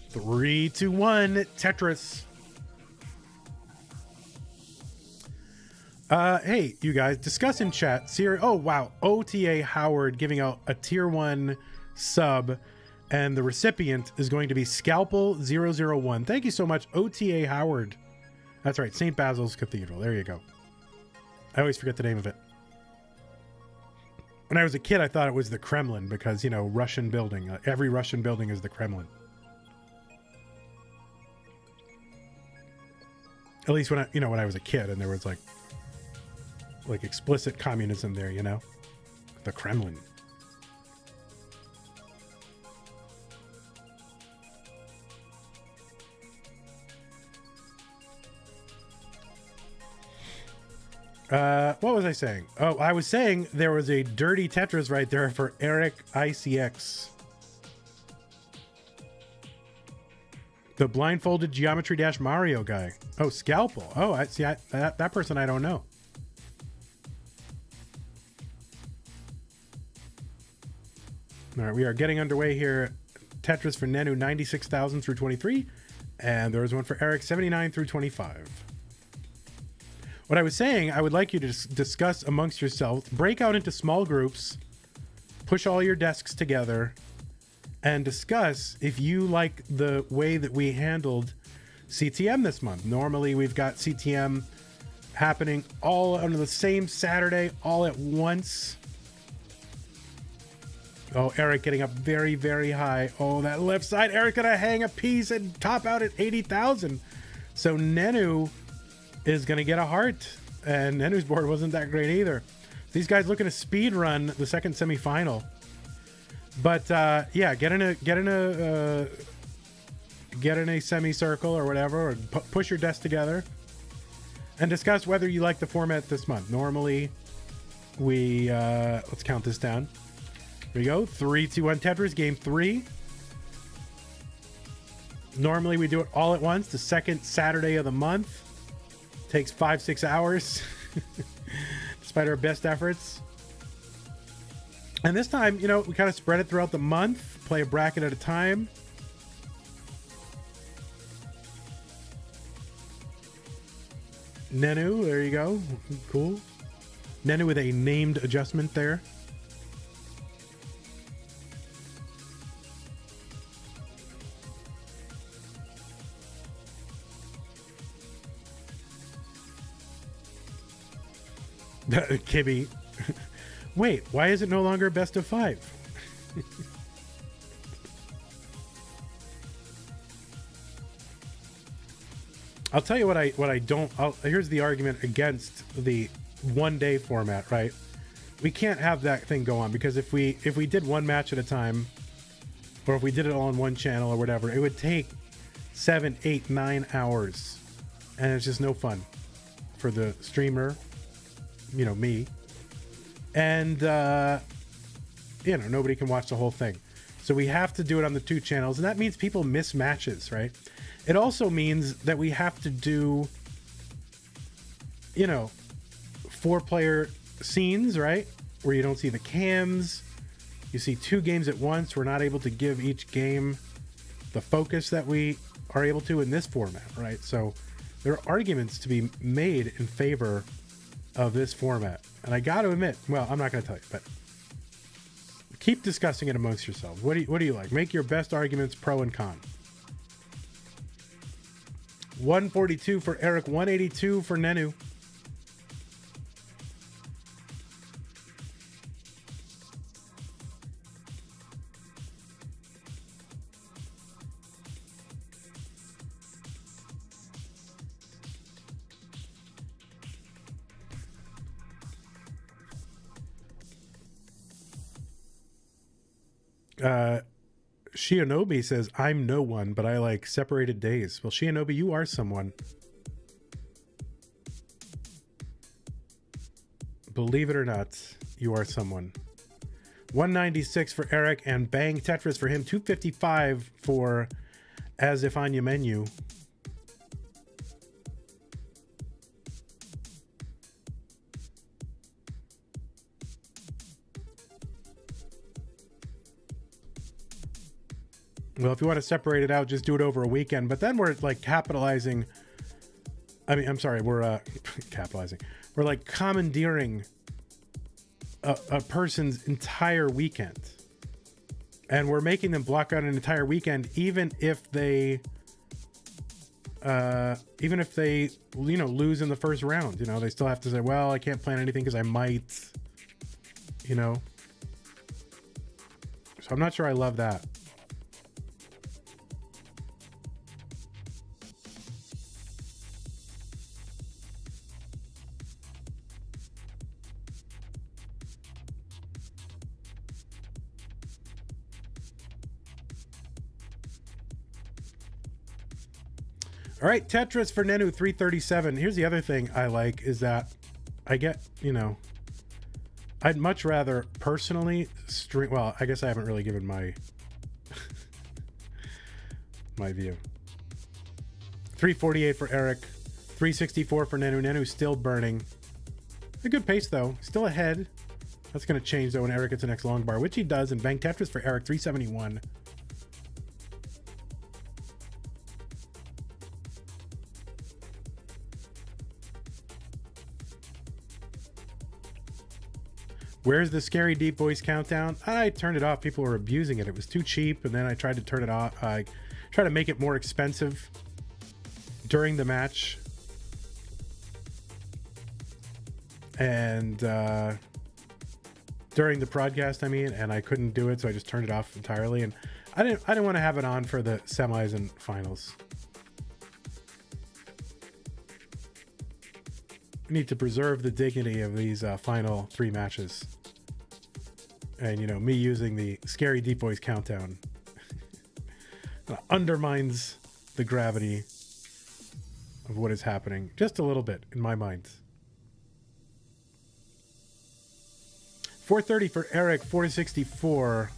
3, 2, 1, Tetris. Hey, you guys, discuss in chat. Oh, wow. OTA Howard giving out a tier 1 sub, and the recipient is going to be Scalpel001. Thank you so much, OTA Howard. That's right, St. Basil's Cathedral. There you go. I always forget the name of it. When I was a kid, I thought it was the Kremlin because, you know, Russian building. Every Russian building is the Kremlin. At least when I was a kid, and there was like explicit communism there, you know, the Kremlin. What was I saying? Oh, I was saying there was a dirty Tetris right there for Eric ICX. The blindfolded Geometry Dash Mario guy. Oh, Scalpel. Oh, I see. That person I don't know. All right, we are getting underway here. Tetris for Nenu, 96,000 through 23. And there was one for Eric, 79 through 25. What I was saying, I would like you to discuss amongst yourselves, break out into small groups, push all your desks together, and discuss if you like the way that we handled CTM this month. Normally, we've got CTM happening all on the same Saturday, all at once. Oh, Eric getting up very, very high. Oh, that left side. Eric gonna hang a piece and top out at 80,000. So Nenu is gonna get a heart, and Nenu's board wasn't that great either. These guys looking to speed run the second semifinal. But yeah, get in a semicircle or whatever, or push your desk together and discuss whether you like the format this month. Normally, we let's count this down. Here we go. 3, 2, 1 Tetris, game 3. Normally we do it all at once, the second Saturday of the month. Takes 5-6 hours, despite our best efforts. And this time, you know, we kind of spread it throughout the month, play a bracket at a time. Nenu, there you go. Cool. Nenu with a named adjustment there. Kibby. Wait, why is it no longer best of 5? I'll tell you what I don't. Here's the argument against the one-day format, right? We can't have that thing go on, because if we did one match at a time, or if we did it all on one channel or whatever, it would take 7, 8, 9 hours, and it's just no fun for the streamer, you know, me, and you know, nobody can watch the whole thing. So we have to do it on the 2 channels, and that means people miss matches, right? It also means that we have to do, you know, 4-player scenes, right? Where you don't see the cams. You see 2 games at once. We're not able to give each game the focus that we are able to in this format, right? So there are arguments to be made in favor of this format. And I got to admit, well, I'm not going to tell you, but keep discussing it amongst yourselves. What do you like? Make your best arguments, pro and con. 142 for Eric, 182 for Nenu. Shinobi says, I'm no one, but I like separated days. Well, Shinobi, you are someone. Believe it or not, you are someone. 196 for Eric, and Bang Tetris for him. 255 for As If On Your Menu. Well, if you want to separate it out, just do it over a weekend. But then we're like capitalizing. I mean, I'm sorry, we're capitalizing. We're like commandeering a person's entire weekend. And we're making them block out an entire weekend, even if they, you know, lose in the first round. You know, they still have to say, well, I can't plan anything because I might, you know. So I'm not sure I love that. All right, Tetris for Nenu, 337. Here's the other thing I like is that I get, you know, I'd much rather personally stream. Well, I guess I haven't really given my my view. 348 for Eric, 364 for Nenu. Nenu still burning. A good pace though, still ahead. That's going to change though when Eric gets the next long bar, which he does. And Bang Tetris for Eric, 371. Where's the scary deep voice countdown? I turned it off. People were abusing it. It was too cheap, and then I tried to turn it off. I tried to make it more expensive during the match. And during the broadcast, I mean, and I couldn't do it, so I just turned it off entirely. And I didn't want to have it on for the semis and finals. We need to preserve the dignity of these final 3 matches. And, you know, me using the scary deep voice countdown undermines the gravity of what is happening just a little bit in my mind. 430 for Eric, 464.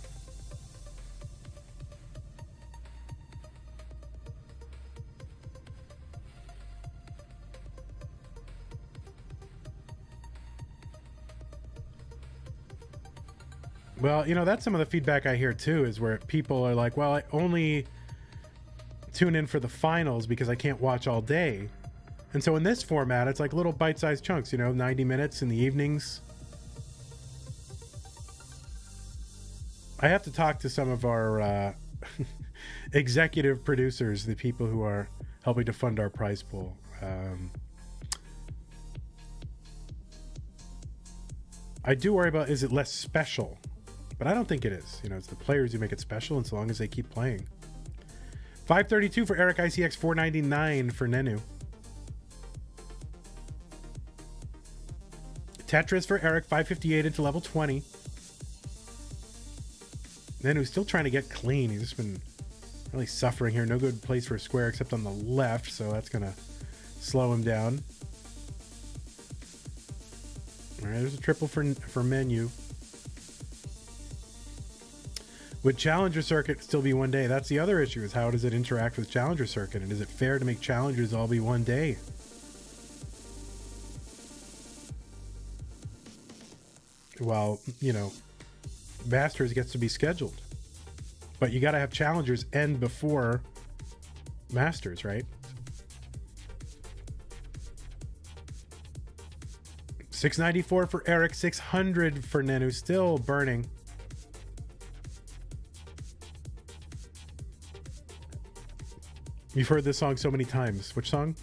Well, you know, that's some of the feedback I hear too, is where people are like, well, I only tune in for the finals because I can't watch all day. And so in this format, it's like little bite-sized chunks, you know, 90 minutes in the evenings. I have to talk to some of our executive producers, the people who are helping to fund our prize pool. I do worry about, is it less special? But I don't think it is. You know, it's the players who make it special, and so long as they keep playing. 532 for Eric, ICX 499 for Nenu. Tetris for Eric, 558 into level 20. Nenu's still trying to get clean. He's just been really suffering here. No good place for a square except on the left, so that's going to slow him down. All right, there's a triple for Menu. Would Challenger Circuit still be one day? That's the other issue, is how does it interact with Challenger Circuit? And is it fair to make Challengers all be one day? While, you know, Masters gets to be scheduled. But you got to have Challengers end before Masters, right? $694 for Eric, $600 for Nenu, still burning. You've heard this song so many times. Which song?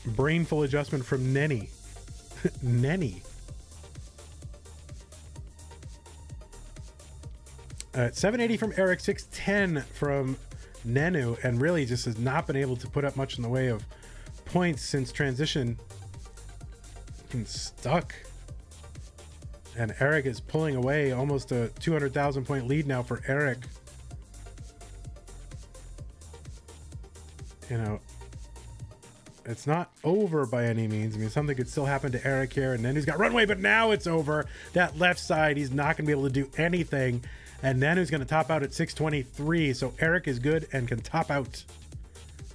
Brainful adjustment from Nenny. Nenny. 780 from Eric, 610 from Nenu, and really just has not been able to put up much in the way of points since transition. Been stuck. And Eric is pulling away, almost a 200,000 point lead now for Eric. You know, it's not over by any means. I mean, something could still happen to Eric here, and then he's got runway, but now it's over. That left side, he's not going to be able to do anything. And Nenu's going to top out at 623. So Eric is good and can top out.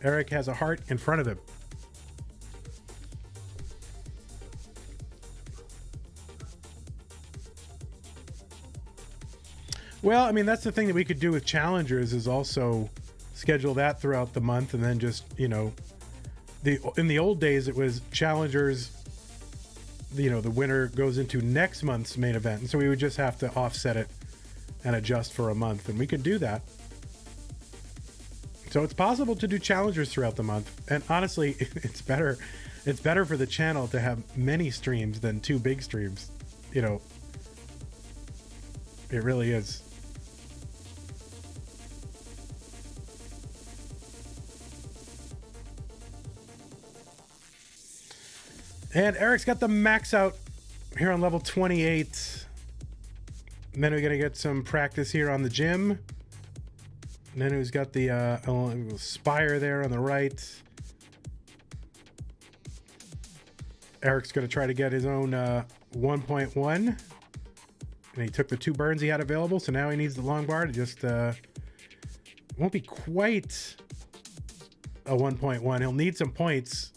Eric has a heart in front of him. Well, I mean, that's the thing that we could do with Challengers, is also schedule that throughout the month, and then just, you know, in the old days it was Challengers, you know, the winner goes into next month's main event, and so we would just have to offset it and adjust for a month, and we could do that. So it's possible to do Challengers throughout the month, and honestly, it's better for the channel to have many streams than 2 big streams. You know, it really is. And Eric's got the max out here on level 28. And then we're going to get some practice here on the gym. And then he's got the spire there on the right. Eric's going to try to get his own 1.1. And he took the 2 burns he had available, so now he needs the long bar to just... won't be quite a 1.1. He'll need some points.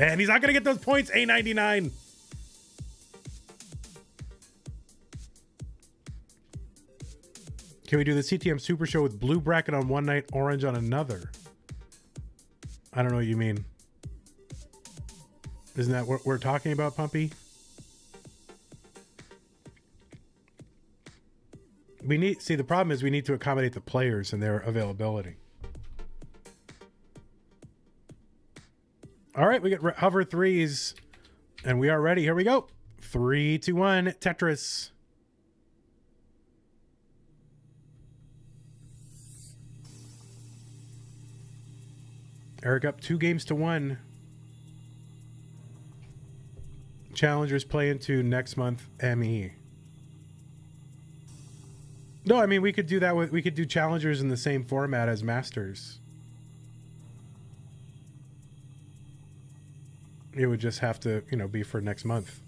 And he's not going to get those points. A99. Can we do the CTM Super Show with blue bracket on one night, orange on another? I don't know what you mean. Isn't that what we're talking about, Pumpy? See, the problem is we need to accommodate the players and their availability. All right, we get hover threes, and we are ready. Here we go. 3, 2, 1, Tetris. Eric up 2-1. Challengers play into next month ME. No, I mean we could do that we could do challengers in the same format as masters. It would just have to, be for next month.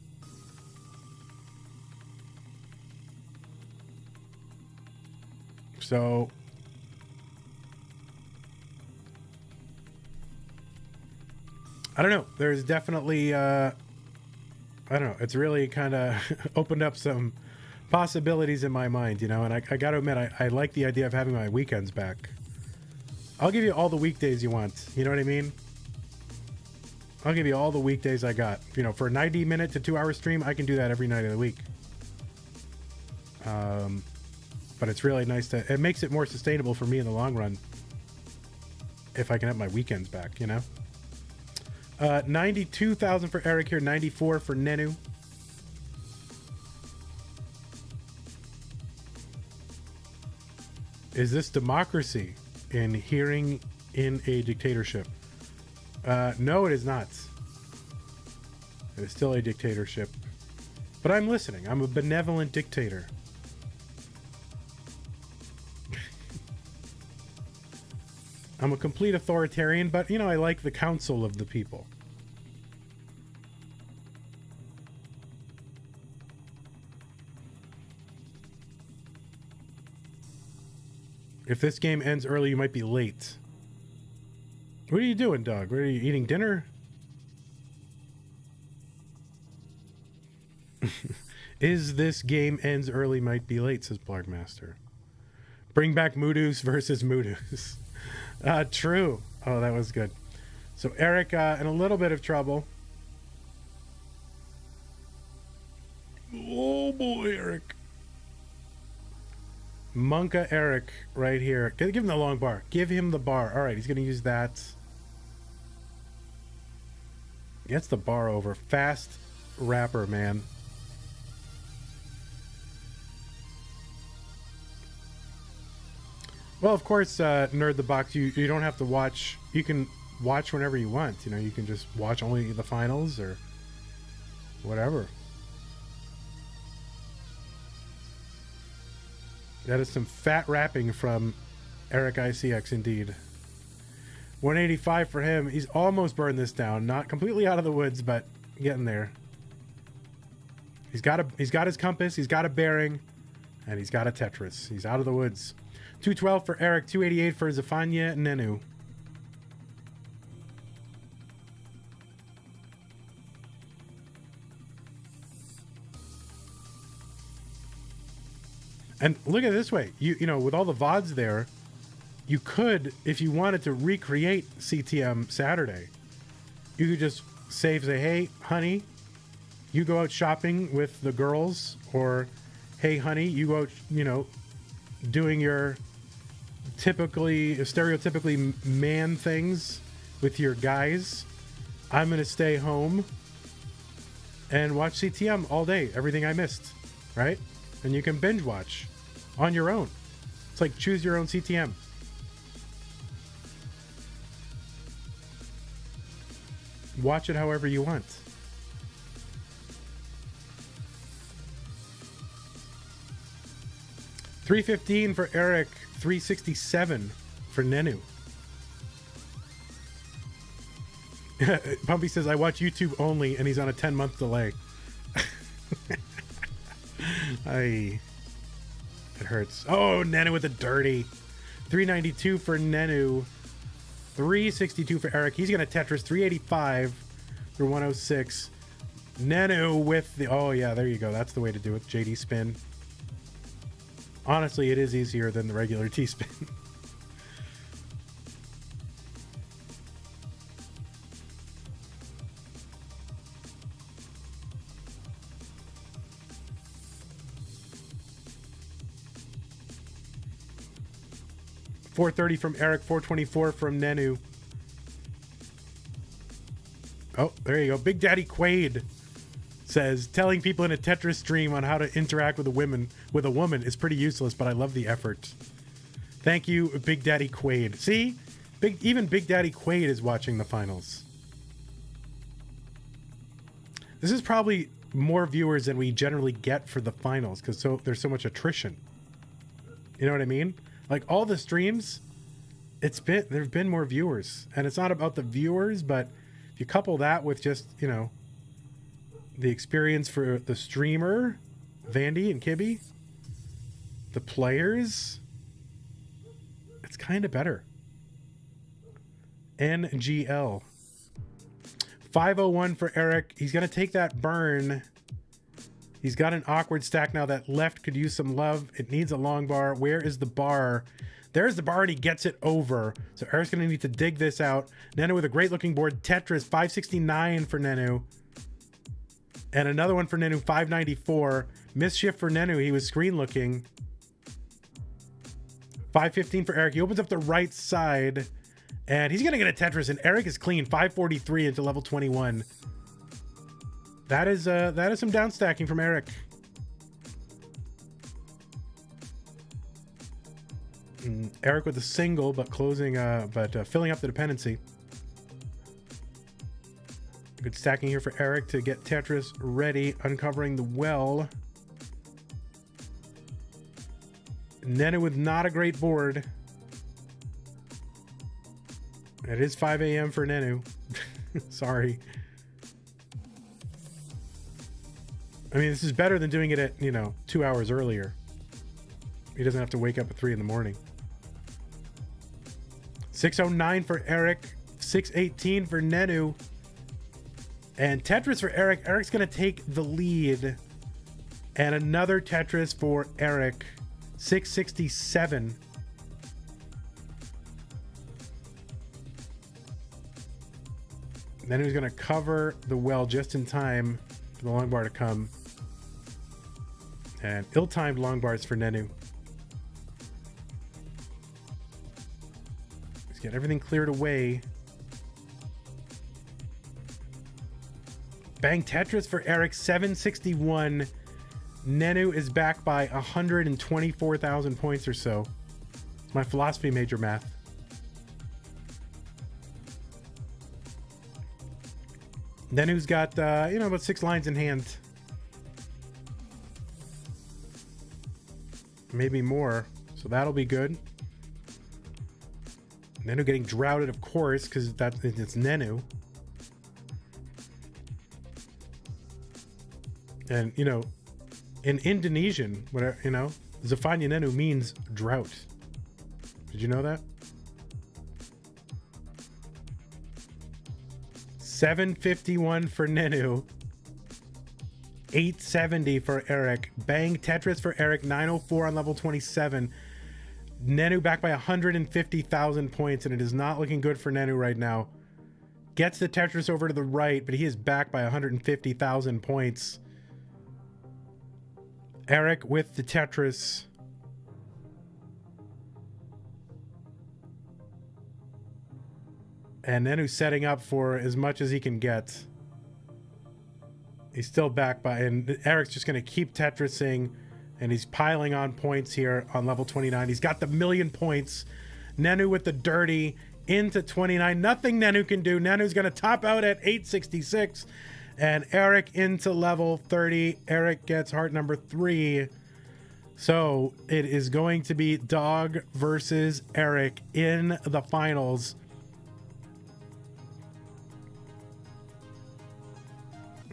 So I don't know. There's definitely I don't know. It's really kind of opened up some possibilities in my mind, and I got to admit, I like the idea of having my weekends back. I'll give you all the weekdays you want. You know what I mean? I'll give you all the weekdays I got. For a 90-minute to 2-hour stream, I can do that every night of the week. But it's really nice it makes it more sustainable for me in the long run if I can have my weekends back, 92,000 for Eric here, 94 for Nenu. Is this democracy in hearing in a dictatorship? No, it is not. It is still a dictatorship. But I'm listening. I'm a benevolent dictator. I'm a complete authoritarian, but, I like the counsel of the people. If this game ends early, you might be late. What are you doing, dog? What are you eating dinner? Is this game ends early, might be late, says Blogmaster. Bring back Moodoos versus Moodoos. True. Oh, that was good. So Eric in a little bit of trouble. Oh boy, Eric. Monka Eric right here. Give him the long bar. Give him the bar. All right, he's going to use that. Gets the bar over. Fast rapper, man. Well, of course, Nerd the Box, you don't have to watch. You can watch whenever you want. You can just watch only the finals or whatever. That is some fat rapping from Eric ICX indeed. 185 for him. He's almost burned this down. Not completely out of the woods, but getting there. He's got his compass, he's got a bearing, and he's got a Tetris. He's out of the woods. 212 for Eric, 288 for Zafanya Nenu. And look at it this way. You know, with all the VODs there, you could, if you wanted to recreate CTM Saturday, you could just say, hey, honey, you go out shopping with the girls, or hey, honey, you go out, doing your stereotypically man things with your guys. I'm going to stay home and watch CTM all day, everything I missed, right? And you can binge watch on your own. It's like choose your own CTM. Watch it however you want. $315 for Eric, $367 for Nenu. Pumpy says, I watch YouTube only, and he's on a 10-month delay. It hurts. Oh, Nenu with the dirty. $392 for Nenu. $362 for Eric. He's going to Tetris. $385 for 106. Nenu with the... Oh, yeah, there you go. That's the way to do it. JD spin. Honestly, it is easier than the regular T-spin. 430 from Eric, 424 from Nenu. Oh, there you go. Big Daddy Quaid says, telling people in a Tetris stream on how to interact with a woman is pretty useless, but I love the effort. Thank you, Big Daddy Quaid. See? Even Big Daddy Quaid is watching the finals. This is probably more viewers than we generally get for the finals because there's so much attrition. You know what I mean? Like all the streams, there've been more viewers, and it's not about the viewers, but if you couple that with just, you know, the experience for the streamer, Vandy and Kibby, the players, it's kind of better. NGL. 501 for Eric. He's going to take that burn. He's got an awkward stack now. That left could use some love. It needs a long bar. Where is the bar? There's the bar, and he gets it over. So Eric's going to need to dig this out. Nenu with a great looking board. Tetris, 569 for Nenu. And another one for Nenu, 594. Mischief for Nenu. He was screen looking. 515 for Eric. He opens up the right side. And he's going to get a Tetris, and Eric is clean. 543 into level 21. That is some down stacking from Eric. Eric with a single, but closing, filling up the dependency. Good stacking here for Eric to get Tetris ready, uncovering the well. Nenu with not a great board. It is 5 a.m. for Nenu. Sorry. I mean, this is better than doing it at, 2 hours earlier. He doesn't have to wake up at 3 in the morning. 609 for Eric. 618 for Nenu. And Tetris for Eric. Eric's going to take the lead. And another Tetris for Eric. 667. Nenu's going to cover the well just in time for the long bar to come. And ill-timed long bars for Nenu. Let's get everything cleared away. Bang Tetris for Eric, 761. Nenu is back by 124,000 points or so. It's my philosophy major math. Nenu's got, about 6 lines in hand. Maybe more. So that'll be good. Nenu getting droughted, of course, because it's Nenu. And, in Indonesian, whatever, Zafanya Nenu means drought. Did you know that? 751 for Nenu. 870 for Eric. Bang Tetris for Eric. 904 on level 27. Nenu back by 150,000 points, and it is not looking good for Nenu right now. Gets the Tetris over to the right, but he is back by 150,000 points. Eric with the Tetris. And Nenu setting up for as much as he can get. He's still back by, and Eric's just going to keep Tetrising, and he's piling on points here on level 29. He's got the 1,000,000 points. Nenu with the dirty into 29. Nothing Nenu can do. Nenu's going to top out at 866, and Eric into level 30. Eric gets heart number 3. So it is going to be Dog versus Eric in the finals.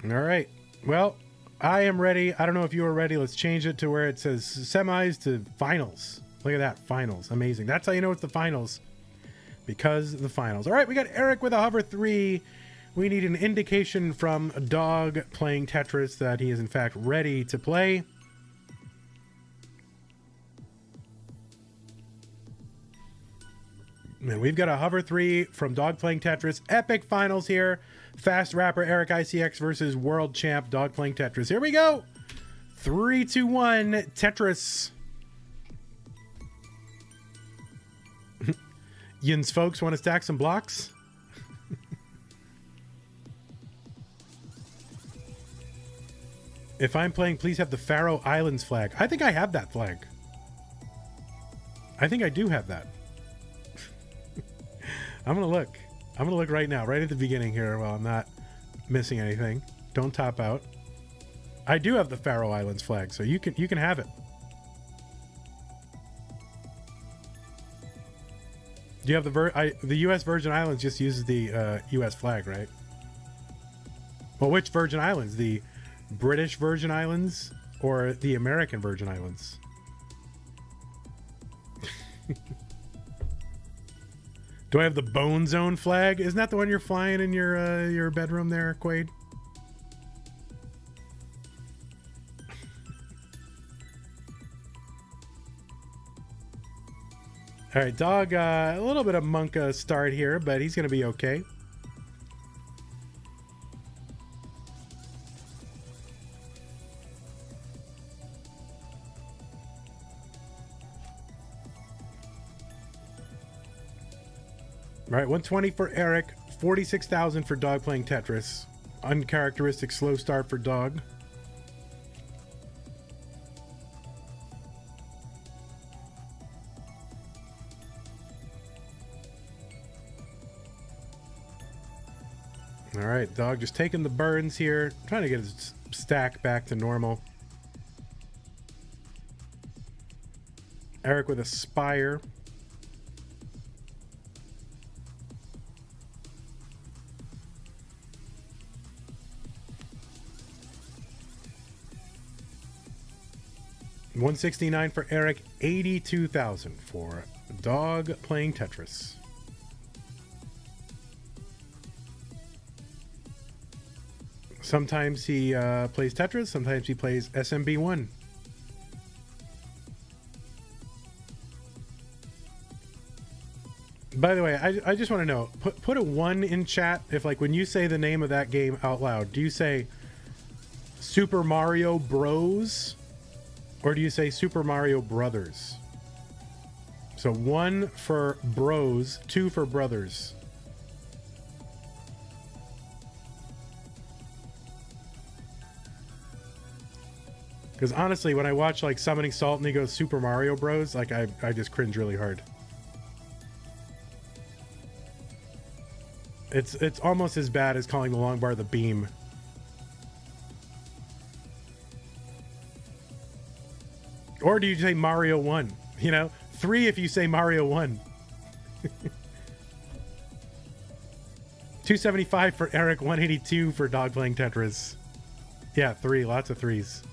All right. Well, I am ready. I don't know if you are ready. Let's change it to where it says semis to finals. Look at that. Finals. Amazing. That's how you know it's the finals. Because the finals. All right. We got Eric with a hover 3. We need an indication from a Dog playing Tetris that he is in fact ready to play. And we've got a hover 3 from Dog playing Tetris. Epic finals here. Fast rapper Eric ICX versus world champ Dog playing Tetris. Here we go. 3, 2, 1. Tetris. Yins folks want to stack some blocks? If I'm playing, please have the Faroe Islands flag. I think I have that flag. I think I do have that. I'm going to look. I'm going to look right now, right at the beginning here while I'm not missing anything. Don't top out. I do have the Faroe Islands flag, so you can have it. Do you have the U.S. Virgin Islands just uses the U.S. flag, right? Well, which Virgin Islands? The British Virgin Islands or the American Virgin Islands? Do I have the Bone Zone flag? Isn't that the one you're flying in your bedroom there, Quaid? All right, dog, a little bit of Monka start here, but he's going to be okay. All right, 120 for Eric, 46,000 for dog playing Tetris. Uncharacteristic slow start for dog. All right, dog just taking the burns here, trying to get his stack back to normal. Eric with a Spire. $169 for Eric, 82,000 for dog playing Tetris. Sometimes he plays Tetris, sometimes he plays SMB1. By the way, I just want to know, put a 1 in chat if, like, when you say the name of that game out loud, do you say Super Mario Bros? Or do you say Super Mario Brothers? So 1 for Bros, 2 for Brothers. Because honestly, when I watch like Summoning Salt and he goes Super Mario Bros, like I just cringe really hard. It's almost as bad as calling the long bar the beam. Or do you say Mario 1? You know, 3 if you say Mario 1. 275 for Eric, 182 for dog playing Tetris. Yeah, 3, lots of 3s.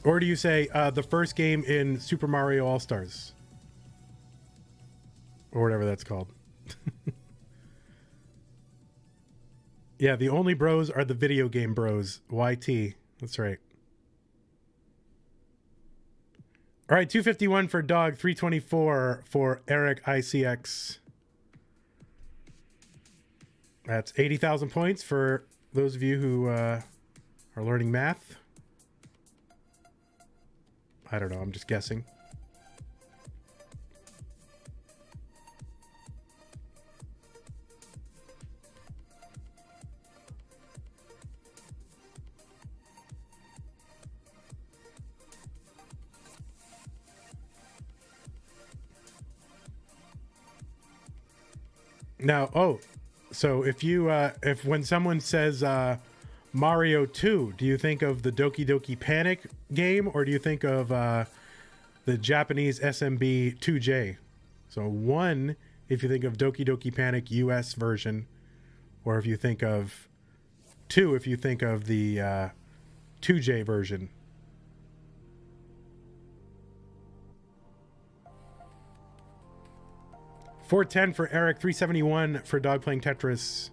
Or do you say the first game in Super Mario All-Stars? Or whatever that's called. Yeah, the only bros are the video game bros. YT. That's right. All right, 251 for dog, 324 for Eric ICX. That's 80,000 points for those of you who are learning math. I don't know, I'm just guessing. Now, so if you if when someone says Mario 2, do you think of the Doki Doki Panic game, or do you think of the Japanese SMB 2J? So 1 if you think of Doki Doki Panic US version, or if you think of 2 if you think of the 2J version. $410 for Eric, $371 for dog playing Tetris.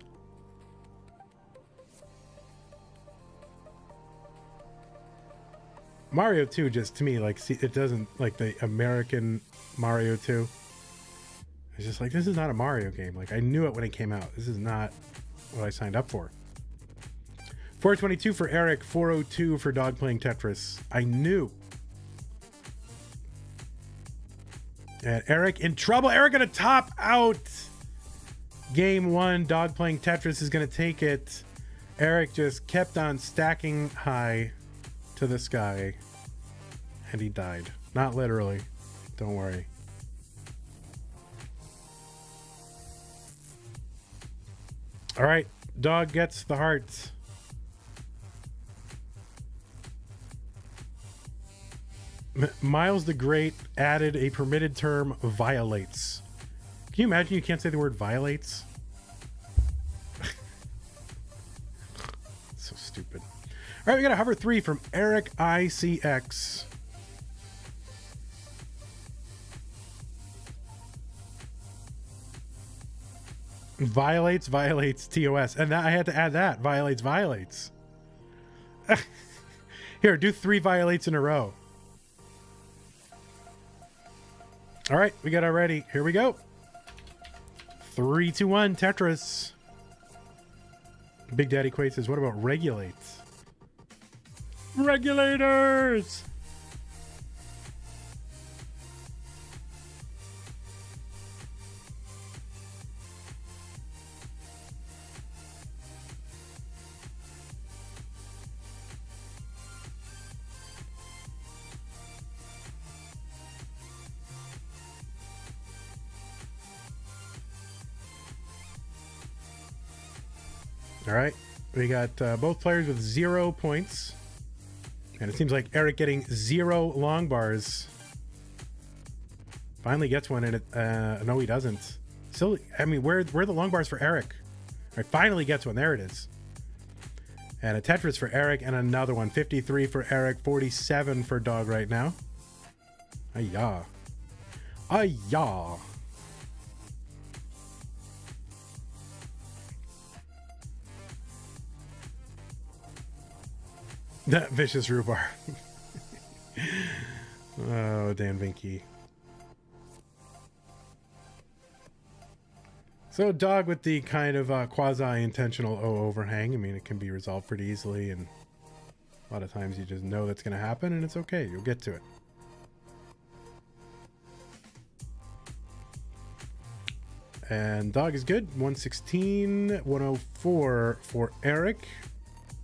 Mario 2 just, to me, like, see, it doesn't, like, the American Mario 2. It's just like, this is not a Mario game. Like, I knew it when it came out. This is not what I signed up for. 422 for Eric, 402 for Dog playing Tetris. I knew. And Eric in trouble. Eric gonna top out game one. Dog playing Tetris is gonna take it. Eric just kept on stacking high to the sky. And he died. Not literally. Don't worry. All right. Dog gets the heart. Miles the Great added a permitted term, violates. Can you imagine you can't say the word violates? So stupid. All right, we got a hover 3 from Eric ICX. Violates TOS. And that, I had to add that. Violates. Here, do 3 violates in a row. All right, we got our ready. Here we go. 3, 2, 1, Tetris. Big Daddy Quaid says, what about regulates? Regulators! All right, we got both players with 0 points. And it seems like Eric getting 0 long bars. Finally gets one, and it, no, he doesn't. Still, I mean, where are the long bars for Eric? All right, finally gets one. There it is. And a Tetris for Eric, and another one. 53 for Eric, 47 for Dog right now. Ay-yah. Ay-yah. That vicious rhubarb. Oh, Dan Vinky. So Dog with the kind of quasi-intentional O overhang. I mean, it can be resolved pretty easily, and a lot of times you just know that's going to happen, and it's okay. You'll get to it. And Dog is good. 116, 104 for Eric.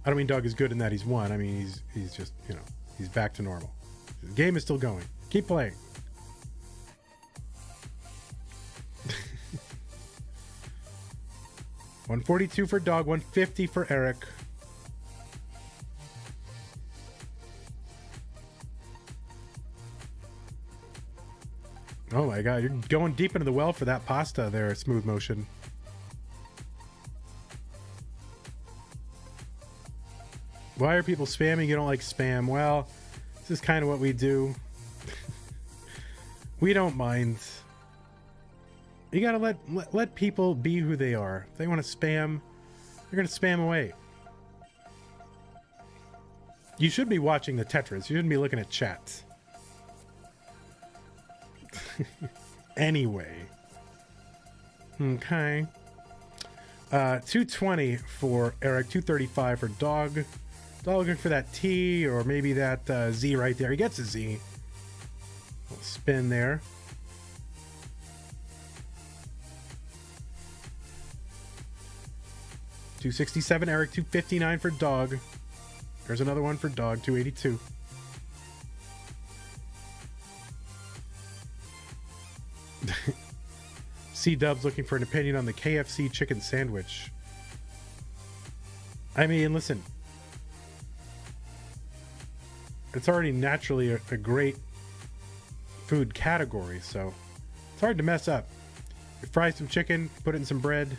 I don't mean Dog is good in that he's won. I mean, he's just, you know, he's back to normal. The game is still going. Keep playing. $142 for Dog, $150 for Eric. Oh my God, you're going deep into the well for that pasta there, Smooth Motion. Why are people spamming? You don't like spam. Well, this is kind of what we do. We don't mind. You gotta let people be who they are. If they want to spam, they're gonna spam away. You should be watching the Tetris. You shouldn't be looking at chat. Anyway. Okay. 220 for Eric, 235 for Dog. Dog looking for that T or maybe that Z right there. He gets a Z. Little spin there. $267 Eric, $259 for Dog. There's another one for Dog, $282. C-Dub's looking for an opinion on the KFC chicken sandwich. I mean, listen. It's already naturally a great food category, so it's hard to mess up. You fry some chicken, put it in some bread.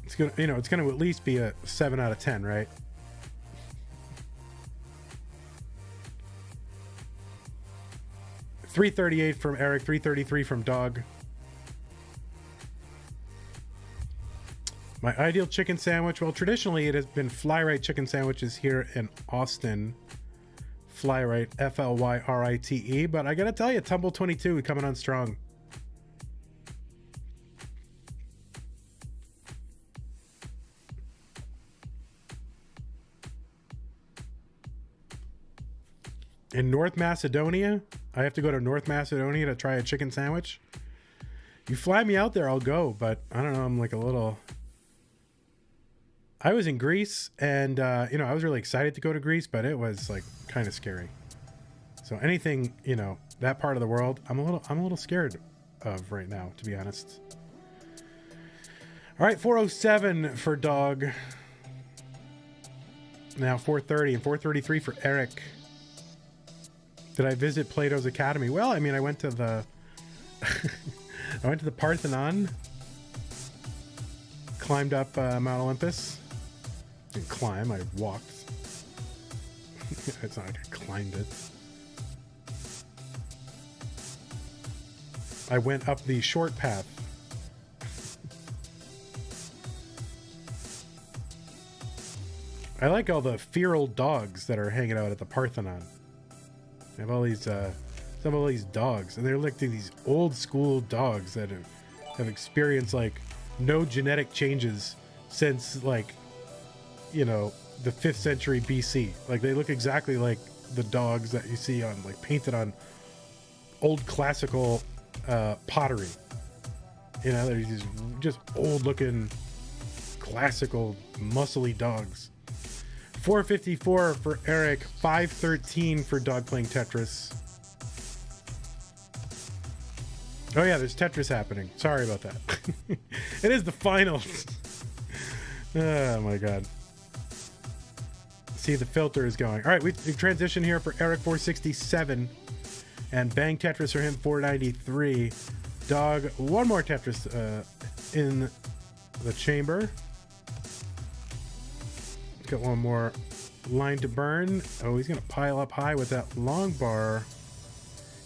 It's gonna, you know, it's gonna at least be a 7 out of 10, right? $338 from Eric, $333 from Dog. My ideal chicken sandwich. Well, traditionally it has been Fly-Rite chicken sandwiches here in Austin. Fly-Rite, F-L-Y-R-I-T-E. But I gotta tell you, Tumble 22 coming on strong. In North Macedonia, I have to go to North Macedonia to try a chicken sandwich. You fly me out there, I'll go, but I don't know, I'm like a little... I was in Greece, and you know, I was really excited to go to Greece, but it was like kind of scary. So anything, you know, that part of the world, I'm a little scared of right now, to be honest. All right, 407 for Dog. Now 430 and 433 for Eric. Did I visit Plato's Academy? Well, I mean, I went to the I went to the Parthenon, climbed up Mount Olympus. Didn't climb, I walked. It's not like I climbed it. I went up the short path. I like all the feral dogs that are hanging out at the Parthenon. They have all these, some of all these dogs, and they're like these old school dogs that have experienced like no genetic changes since like, you know, the 5th century BC. Like they look exactly like the dogs that you see on like painted on old classical pottery. You know, they're these just old looking classical muscly dogs. 454 for Eric, 513 for Dog Playing Tetris. Oh yeah, there's Tetris happening. Sorry about that. It is the finals. Oh my god. See, the filter is going. All right, we transition here for Eric, 467. And Bang Tetris for him, 493. Dog, one more Tetris in the chamber. Got one more line to burn. Oh, he's going to pile up high with that long bar.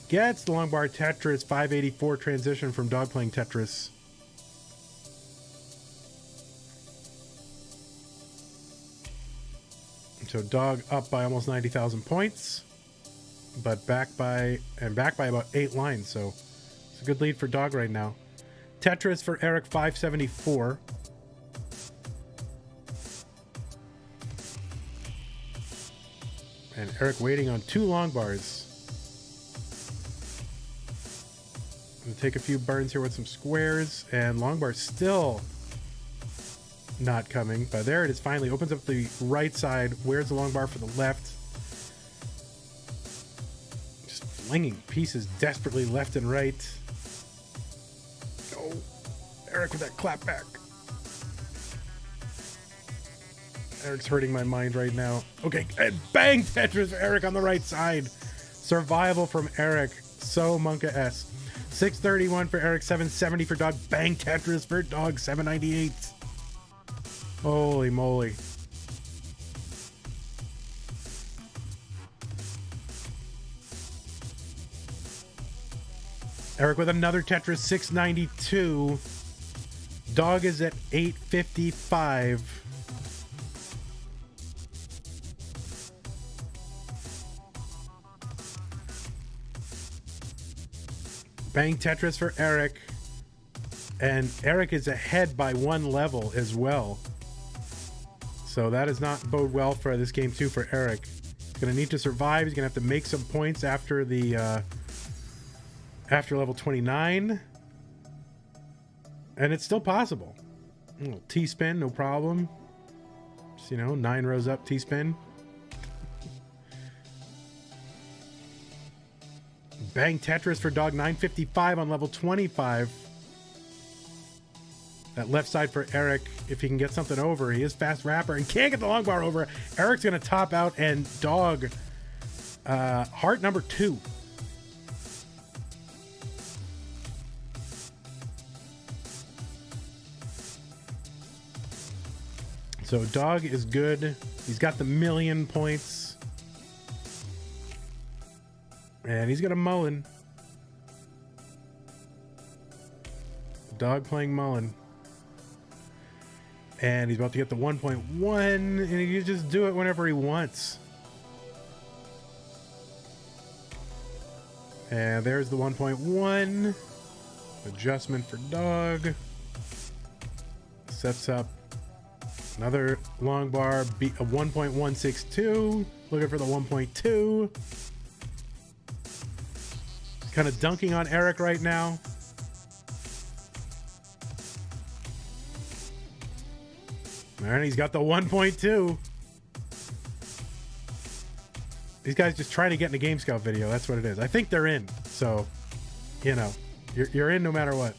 Gets the long bar Tetris, 584 transition from Dog Playing Tetris. So Dog up by almost 90,000 points, but back by about 8 lines. So it's a good lead for Dog right now. Tetris for Eric, 574. And Eric waiting on 2 long bars. Gonna take a few burns here with some squares, and long bar still not coming, but there it is. Finally opens up the right side. Where's the long bar for the left? Just flinging pieces desperately left and right. Oh, Eric with that clap back. Eric's hurting my mind right now. Okay, and bang Tetris for Eric on the right side. Survival from Eric. So Monka-esque. 631 for Eric, 770 for Dog. Bang Tetris for Dog, 798. Holy moly. Eric with another Tetris, 692. Dog is at 855. Bang Tetris for Eric. And Eric is ahead by 1 level as well. So that does not bode well for this game too for Eric. He's going to need to survive. He's going to have to make some points after the after level 29. And it's still possible. A little T-spin, no problem. Just, you know, 9 rows up T-spin. Bang Tetris for Dog, 955 on level 25. That left side for Eric, if he can get something over. He is fast rapper and can't get the long bar over. Eric's going to top out, and Dog, heart number 2. So Dog is good. He's got the 1,000,000 points. And he's got a mullen. Dog playing mullen. And he's about to get the 1.1, and he can just do it whenever he wants. And there's the 1.1. Adjustment for Dog. Sets up another long bar, a 1.162. Looking for the 1.2. Kind of dunking on Eric right now. All right, he's got the 1.2. These guys just trying to get in a Game Scout video. That's what it is. I think they're in. So, you know, you're in no matter what.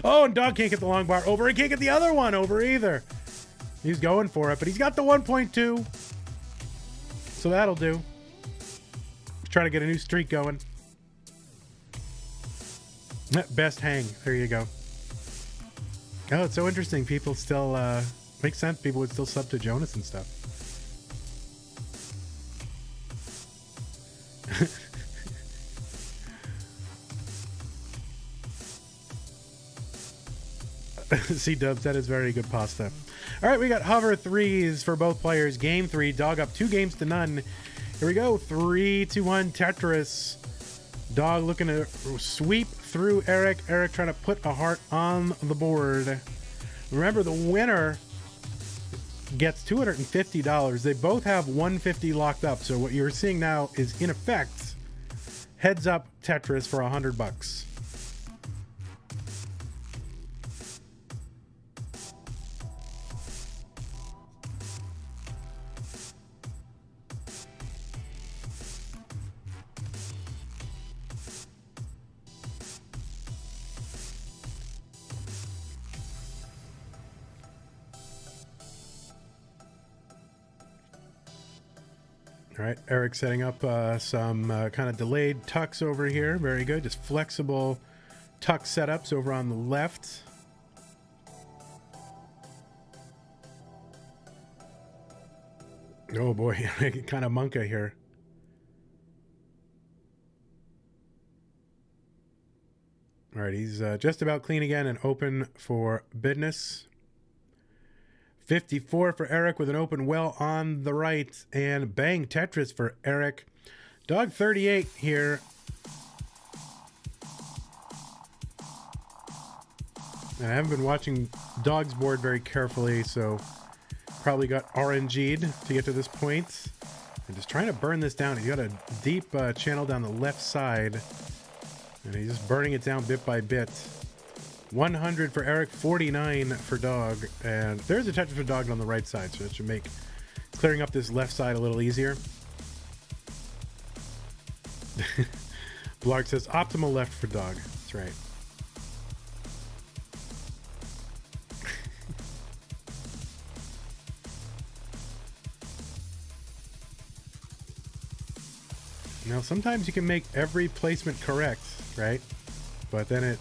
Oh, and Dog can't get the long bar over. He can't get the other one over either. He's going for it, but he's got the 1.2. So that'll do. He's trying to get a new streak going. Best hang. There you go. Oh, it's so interesting. People still, makes sense. People would still sub to Jonas and stuff. See, Dubs, that is very good pasta. All right, we got hover threes for both players. Game 3, Dog up 2-0. Here we go. 3-2-1 Tetris. Dog looking to sweep through Eric. Eric trying to put a heart on the board. Remember, the winner gets $250. They both have $150 locked up. So what you're seeing now is, in effect, heads up Tetris for $100. All right, Eric setting up some kind of delayed tucks over here. Very good. Just flexible tuck setups over on the left. Oh boy, kind of monka here. All right, he's just about clean again and open for business. 54 for Eric with an open well on the right, and bang Tetris for Eric. Dog 38 here. And I haven't been watching Dog's board very carefully, so probably got RNG'd to get to this point. And just trying to burn this down. He's got a deep channel down the left side, and he's just burning it down bit by bit. 100 for Eric, 49 for Dog, and there's a Tetris for Dog on the right side, so that should make clearing up this left side a little easier. Blarg says optimal left for Dog. That's right. Now, sometimes you can make every placement correct, right? But then it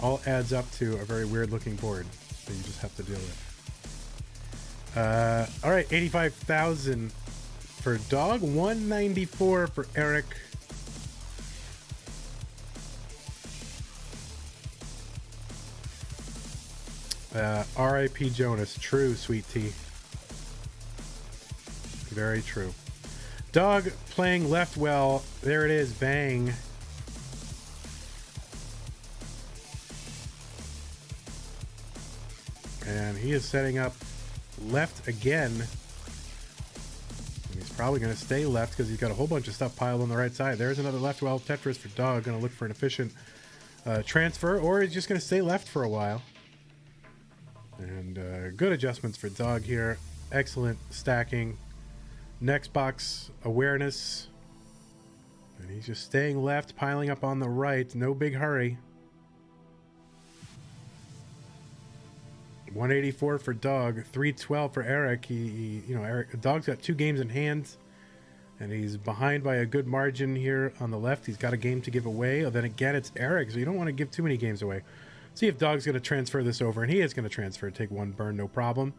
all adds up to a very weird looking board that you just have to deal with. All right, 85,000 for Dog, 194 for Eric. R.I.P. Jonas. True, sweet tea. Very true. Dog playing left well. There it is. Bang. And he is setting up left again. And he's probably going to stay left because he's got a whole bunch of stuff piled on the right side. There's another left well Tetris for Dog. Going to look for an efficient transfer, or he's just going to stay left for a while. And good adjustments for Dog here. Excellent stacking. Next box awareness. And he's just staying left, piling up on the right. No big hurry. 184 for Dog, 312 for Eric. Eric, Dog's got 2 games in hand, and he's behind by a good margin here on the left. He's got a game to give away. Then again, it's Eric, so you don't want to give too many games away. See if Dog's going to transfer this over, and he is going to transfer. Take 1 burn, no problem.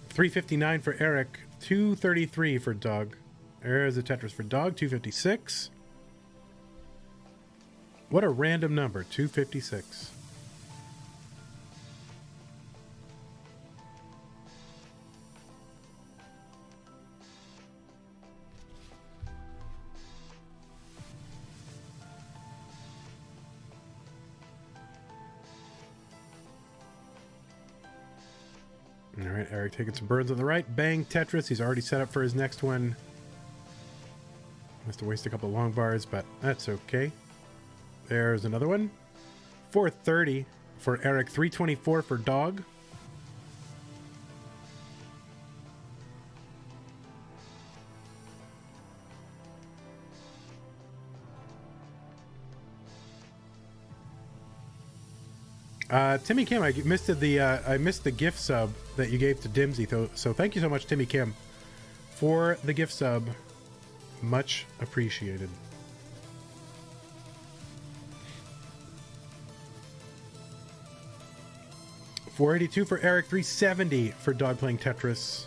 359 for Eric, 233 for Dog. There's a Tetris for Dog, 256. What a random number, 256. All right, Eric taking some burns on the right. Bang, Tetris. He's already set up for his next one. Has to waste a couple long bars, but that's okay. There's another one. 430 for Eric. 324 for Dog. Timmy Kim, I missed the gift sub that you gave to Dimsy, so thank you so much, Timmy Kim, for the gift sub. Much appreciated. $482 for Eric, $370 for Dog playing Tetris.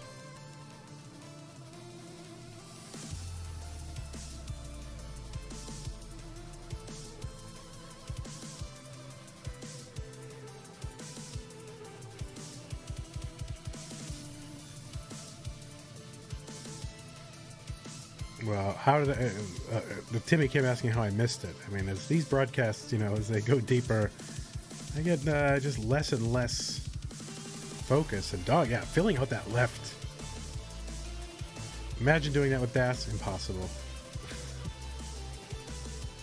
Well, how did the Timmy kept asking how I missed it. I mean, as these broadcasts, as they go deeper, I get just less and less focus. And Dog, filling out that left. Imagine doing that with Das. Impossible.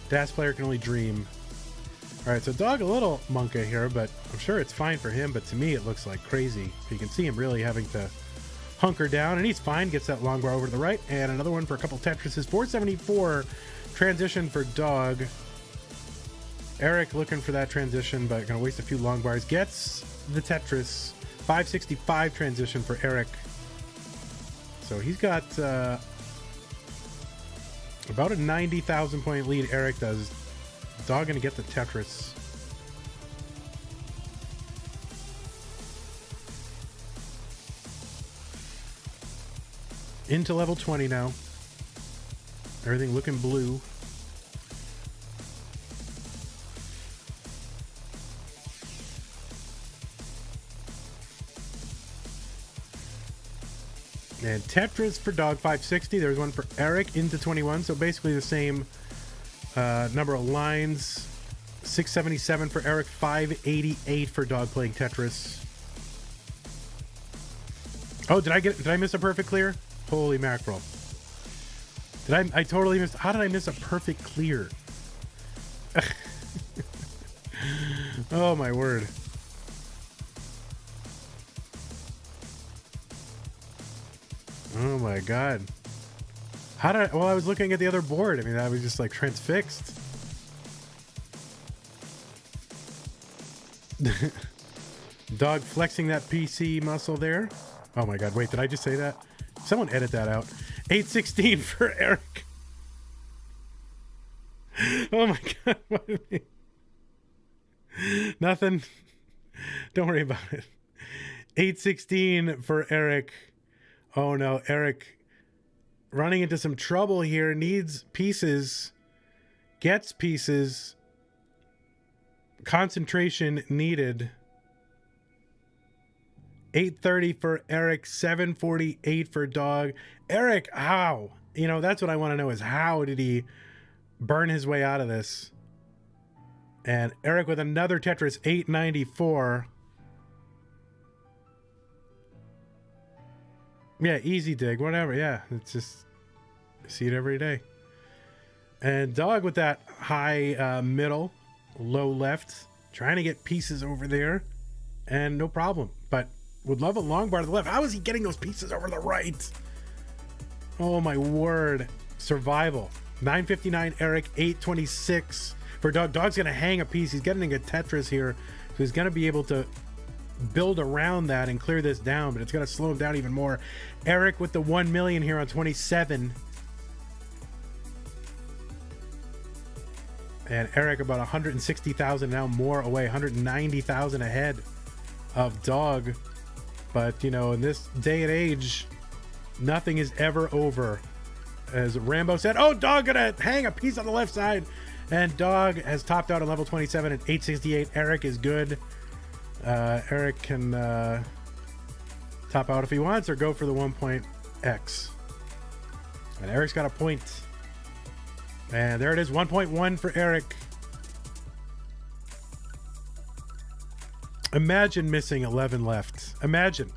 Das player can only dream. All right, so Dog a little monka here, but I'm sure it's fine for him. But to me, it looks like crazy. You can see him really having to hunker down, and he's fine. Gets that long bar over to the right, and another one for a couple Tetrises. 474 transition for Dog. Eric looking for that transition, but gonna waste a few long bars. Gets the Tetris. 565 transition for Eric. So he's got about a 90,000 point lead. Eric does. Dog gonna get the Tetris. Into level 20 now. Everything looking blue. And Tetris for Dog, 560. There's one for Eric into 21. So basically the same number of lines. 677 for Eric, 588 for Dog playing Tetris. Oh, did I miss a perfect clear? Holy mackerel. I totally missed. How did I miss a perfect clear? Oh my word. Oh my god. How did I was looking at the other board. I mean, I was just like transfixed. Dog flexing that PC muscle there. Oh my god, wait, did I just say that? Someone edit that out. 816 for Eric. Oh my god, what did I mean? Nothing. Don't worry about it. 816 for Eric. Oh no, Eric running into some trouble here. Needs pieces. Gets pieces. Concentration needed. 830 for Eric, 748 for Dog. Eric, how? That's what I want to know is how did he burn his way out of this? And Eric with another Tetris, 894. Yeah, easy dig, whatever. Yeah, it's just, I see it every day. And Dog with that high middle, low left, trying to get pieces over there. And no problem. But would love a long bar to the left. How is he getting those pieces over the right? Oh my word. Survival. 959 Eric, 826 for Dog. Dog's gonna hang a piece. He's getting a Tetris here, so he's gonna be able to build around that and clear this down, but it's gonna slow him down even more. Eric with the 1 million here on 27. And Eric about 160,000 now more away, 190,000 ahead of Dog. But in this day and age, nothing is ever over. As Rambo said, oh, Dog gonna hang a piece on the left side. And Dog has topped out on level 27 at 868. Eric is good. Eric can top out if he wants or go for the 1 point X. And Eric's got a point. And there it is, 1.1 for Eric. Imagine missing 11 left. Imagine.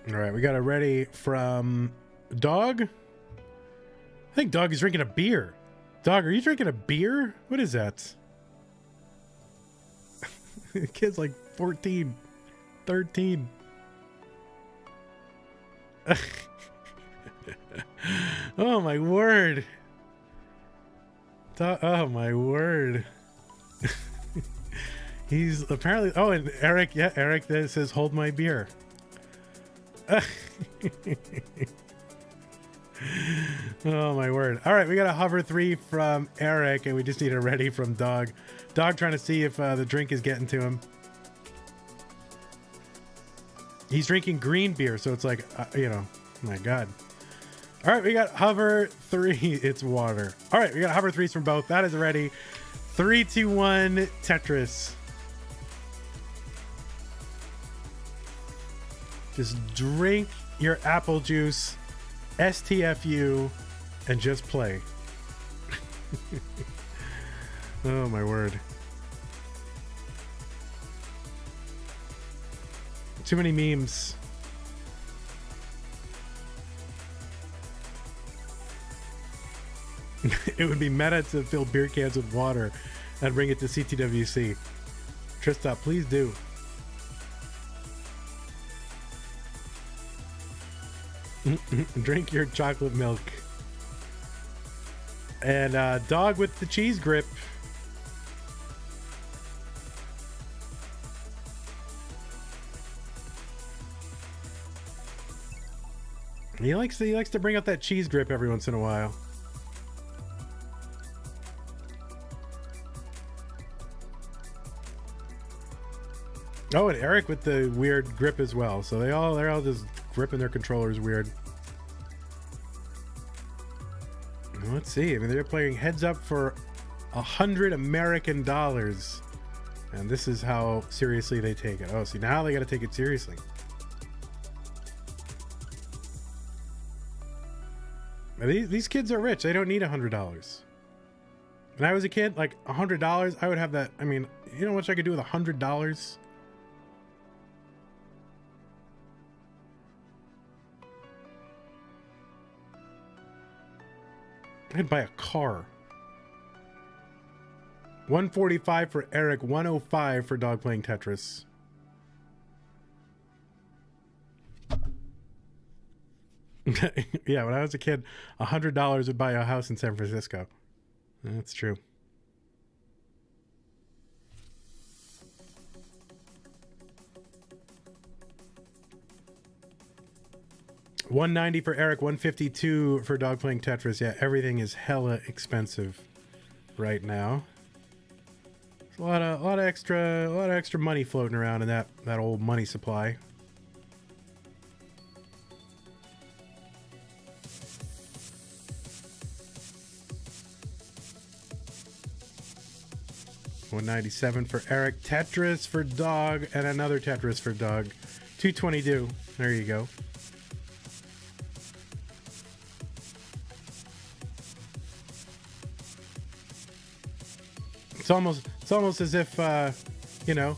All right, we got a ready from Dog. I think Dog is drinking a beer. Dog, are you drinking a beer? What is that? The kid's like 14, 13. Oh my word. Oh my word. He's apparently, oh, and Eric, yeah, Eric that says hold my beer. Oh my word. All right, we got a hover 3 from Eric, and we just need a ready from Dog. Dog trying to see if the drink is getting to him. He's drinking green beer, so it's like, you know, oh my God. All right, we got hover 3. It's water. All right, we got hover 3s from both. That is ready. 3, 2, 1, Tetris. Just drink your apple juice, STFU, and just play. Oh my word. Too many memes. It would be meta to fill beer cans with water and bring it to CTWC. Trista, please do. Drink your chocolate milk. And Dog with the cheese grip. He likes to bring out that cheese grip every once in a while. Oh, and Eric with the weird grip as well. So they're all just gripping their controllers weird. Let's see. I mean, they're playing heads up for $100 American. And this is how seriously they take it. Oh, see, now they got to take it seriously. These kids are rich. They don't need $100. When I was a kid, like $100, I would have that. I mean, you know how much I could do with $100? I'd buy a car. 145 for Eric, 105 for Dog playing Tetris. Yeah, when I was a kid, $100 would buy a house in San Francisco. That's true. $190 for Eric, $152 for Dog playing Tetris. Yeah, everything is hella expensive right now. There's a lot of extra money floating around in that old money supply. $197 for Eric, Tetris for Dog, and another Tetris for Dog. $222. There you go. It's almost as if you know,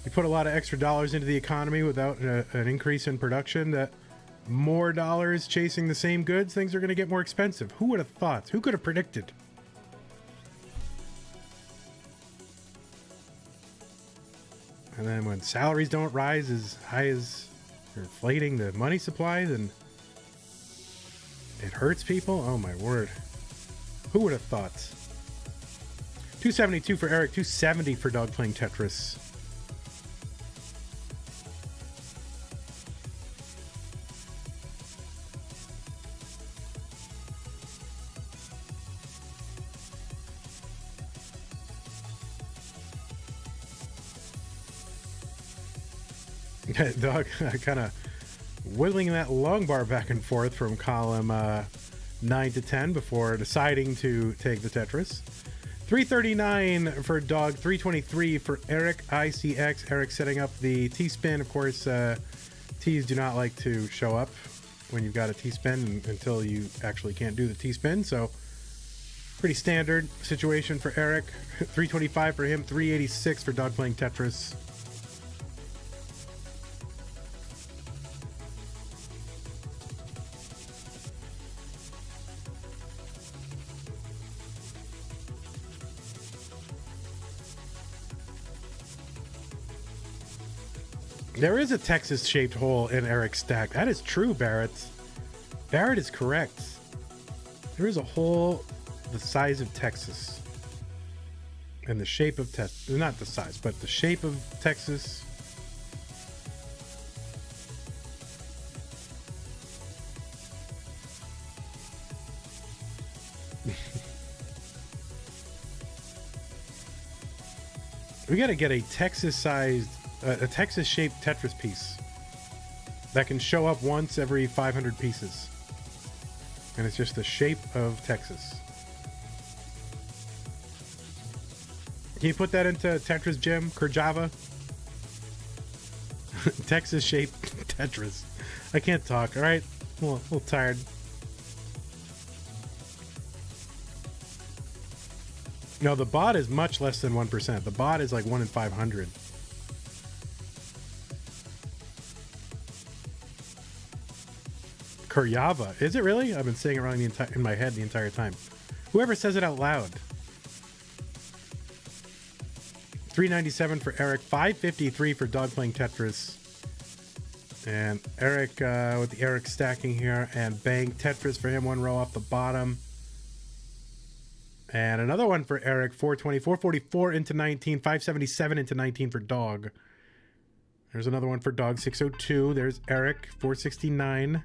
you put a lot of extra dollars into the economy without an increase in production, that more dollars chasing the same goods, things are going to get more expensive. Who would have thought? Who could have predicted? And then when salaries don't rise as high as they're inflating the money supply, then it hurts people. Oh my word. Who would have thought? $272 for Eric, $270 for Dog playing Tetris. Dog kind of whittling that long bar back and forth from column 9 to 10 before deciding to take the Tetris. $339 for Dog, $323 for Eric, ICX. Eric setting up the T-spin. Of course, T's do not like to show up when you've got a T-spin until you actually can't do the T-spin. So pretty standard situation for Eric. $325 for him, $386 for Dog playing Tetris. There is a Texas-shaped hole in Eric's stack. That is true, Barrett. Barrett is correct. There is a hole the size of Texas. And the shape of Texas. Not the size, but the shape of Texas. We got to get a Texas-sized, a Texas-shaped Tetris piece that can show up once every 500 pieces. And it's just the shape of Texas. Can you put that into Tetris Gym, Kurjava? Texas-shaped Tetris. I can't talk, all right? I'm a little tired. No, the bot is much less than 1%. The bot is like 1 in 500. Kuryava. Is it really? I've been saying it wrong in my head the entire time. Whoever says it out loud. $397 for Eric. $553 for Dog Playing Tetris. And Eric with the Eric stacking here. And bang, Tetris for him. One row off the bottom. And another one for Eric, 420, 444 into 19, 577 into 19 for Dog. There's another one for Dog, 602. There's Eric, 469.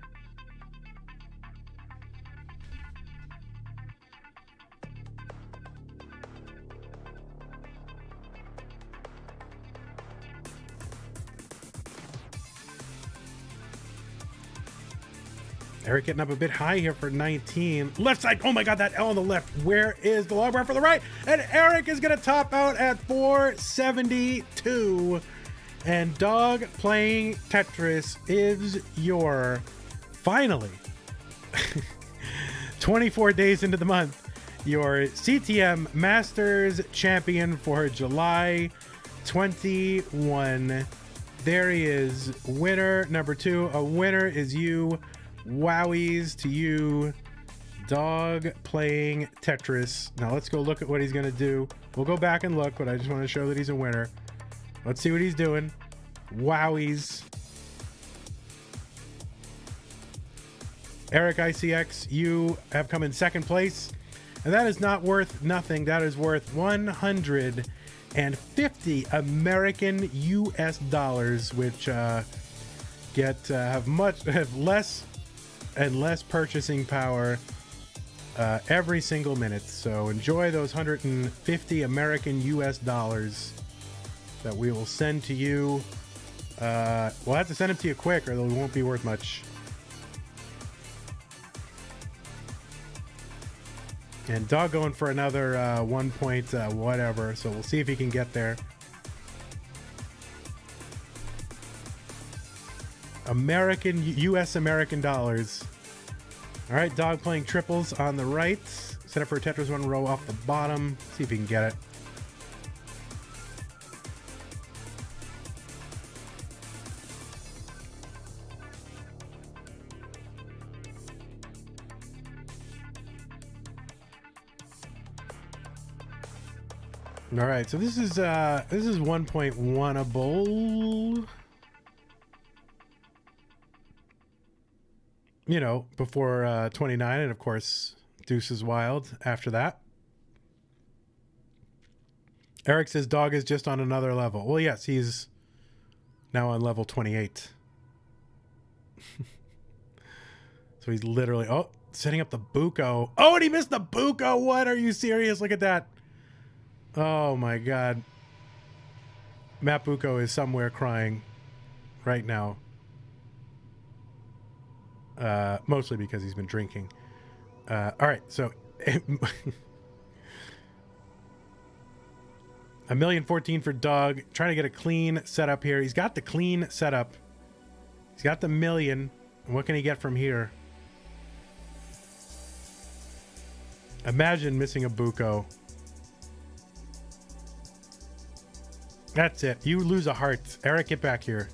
Eric getting up a bit high here for 19. Left side. Oh my God, that L on the left. Where is the log bar for the right? And Eric is going to top out at 472. And Dog Playing Tetris is your, finally, 24 days into the month, your CTM Masters champion for July 21. There he is, winner number 2. A winner is you. Wowies to you, Dog Playing Tetris. Now let's go look at what he's going to do. We'll go back and look, but I just want to show that he's a winner. Let's see what he's doing. Wowies. Eric ICX, you have come in second place. And that is not worth nothing. That is worth 150 American US dollars, which have less and less purchasing power every single minute. So enjoy those 150 American US dollars that we will send to you. We'll have to send them to you quick or they won't be worth much. And Dog going for another 1 point whatever. So we'll see if he can get there. US American dollars. All right, Dog Playing triples on the right. Set up for a Tetris one row off the bottom. See if he can get it. All right, so this is 1.1able. You know, before 29, and of course, Deuce is Wild after that. Eric says Dog is just on another level. Well, yes, he's now on level 28. So he's literally, setting up the Buko. Oh, and he missed the Buko. What? Are you serious? Look at that. Oh, my God. Matt Buko is somewhere crying right now. Mostly because he's been drinking. All right, so $1,014,000 for Dog. Trying to get a clean setup here. He's got the clean setup. He's got the million. What can he get from here? Imagine missing a Buko. That's it. You lose a heart. Eric, get back here.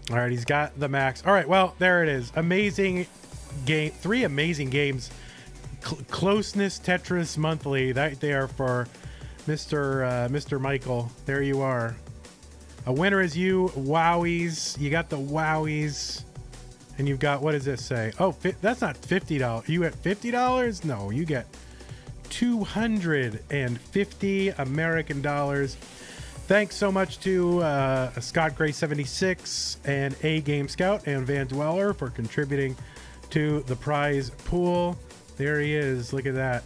All right, he's got the max. All right, well, there it is. Amazing three amazing games. Closeness Tetris Monthly. That they are for Mr. Michael. There you are. A winner is you. Wowies. You got the wowies. And you've got, what does this say? Oh, that's not $50. You get $50? No, you get 250 American dollars. Thanks so much to Scott Gray 76 and A Game Scout and vandweller for contributing to the prize pool. There he is. Look at that.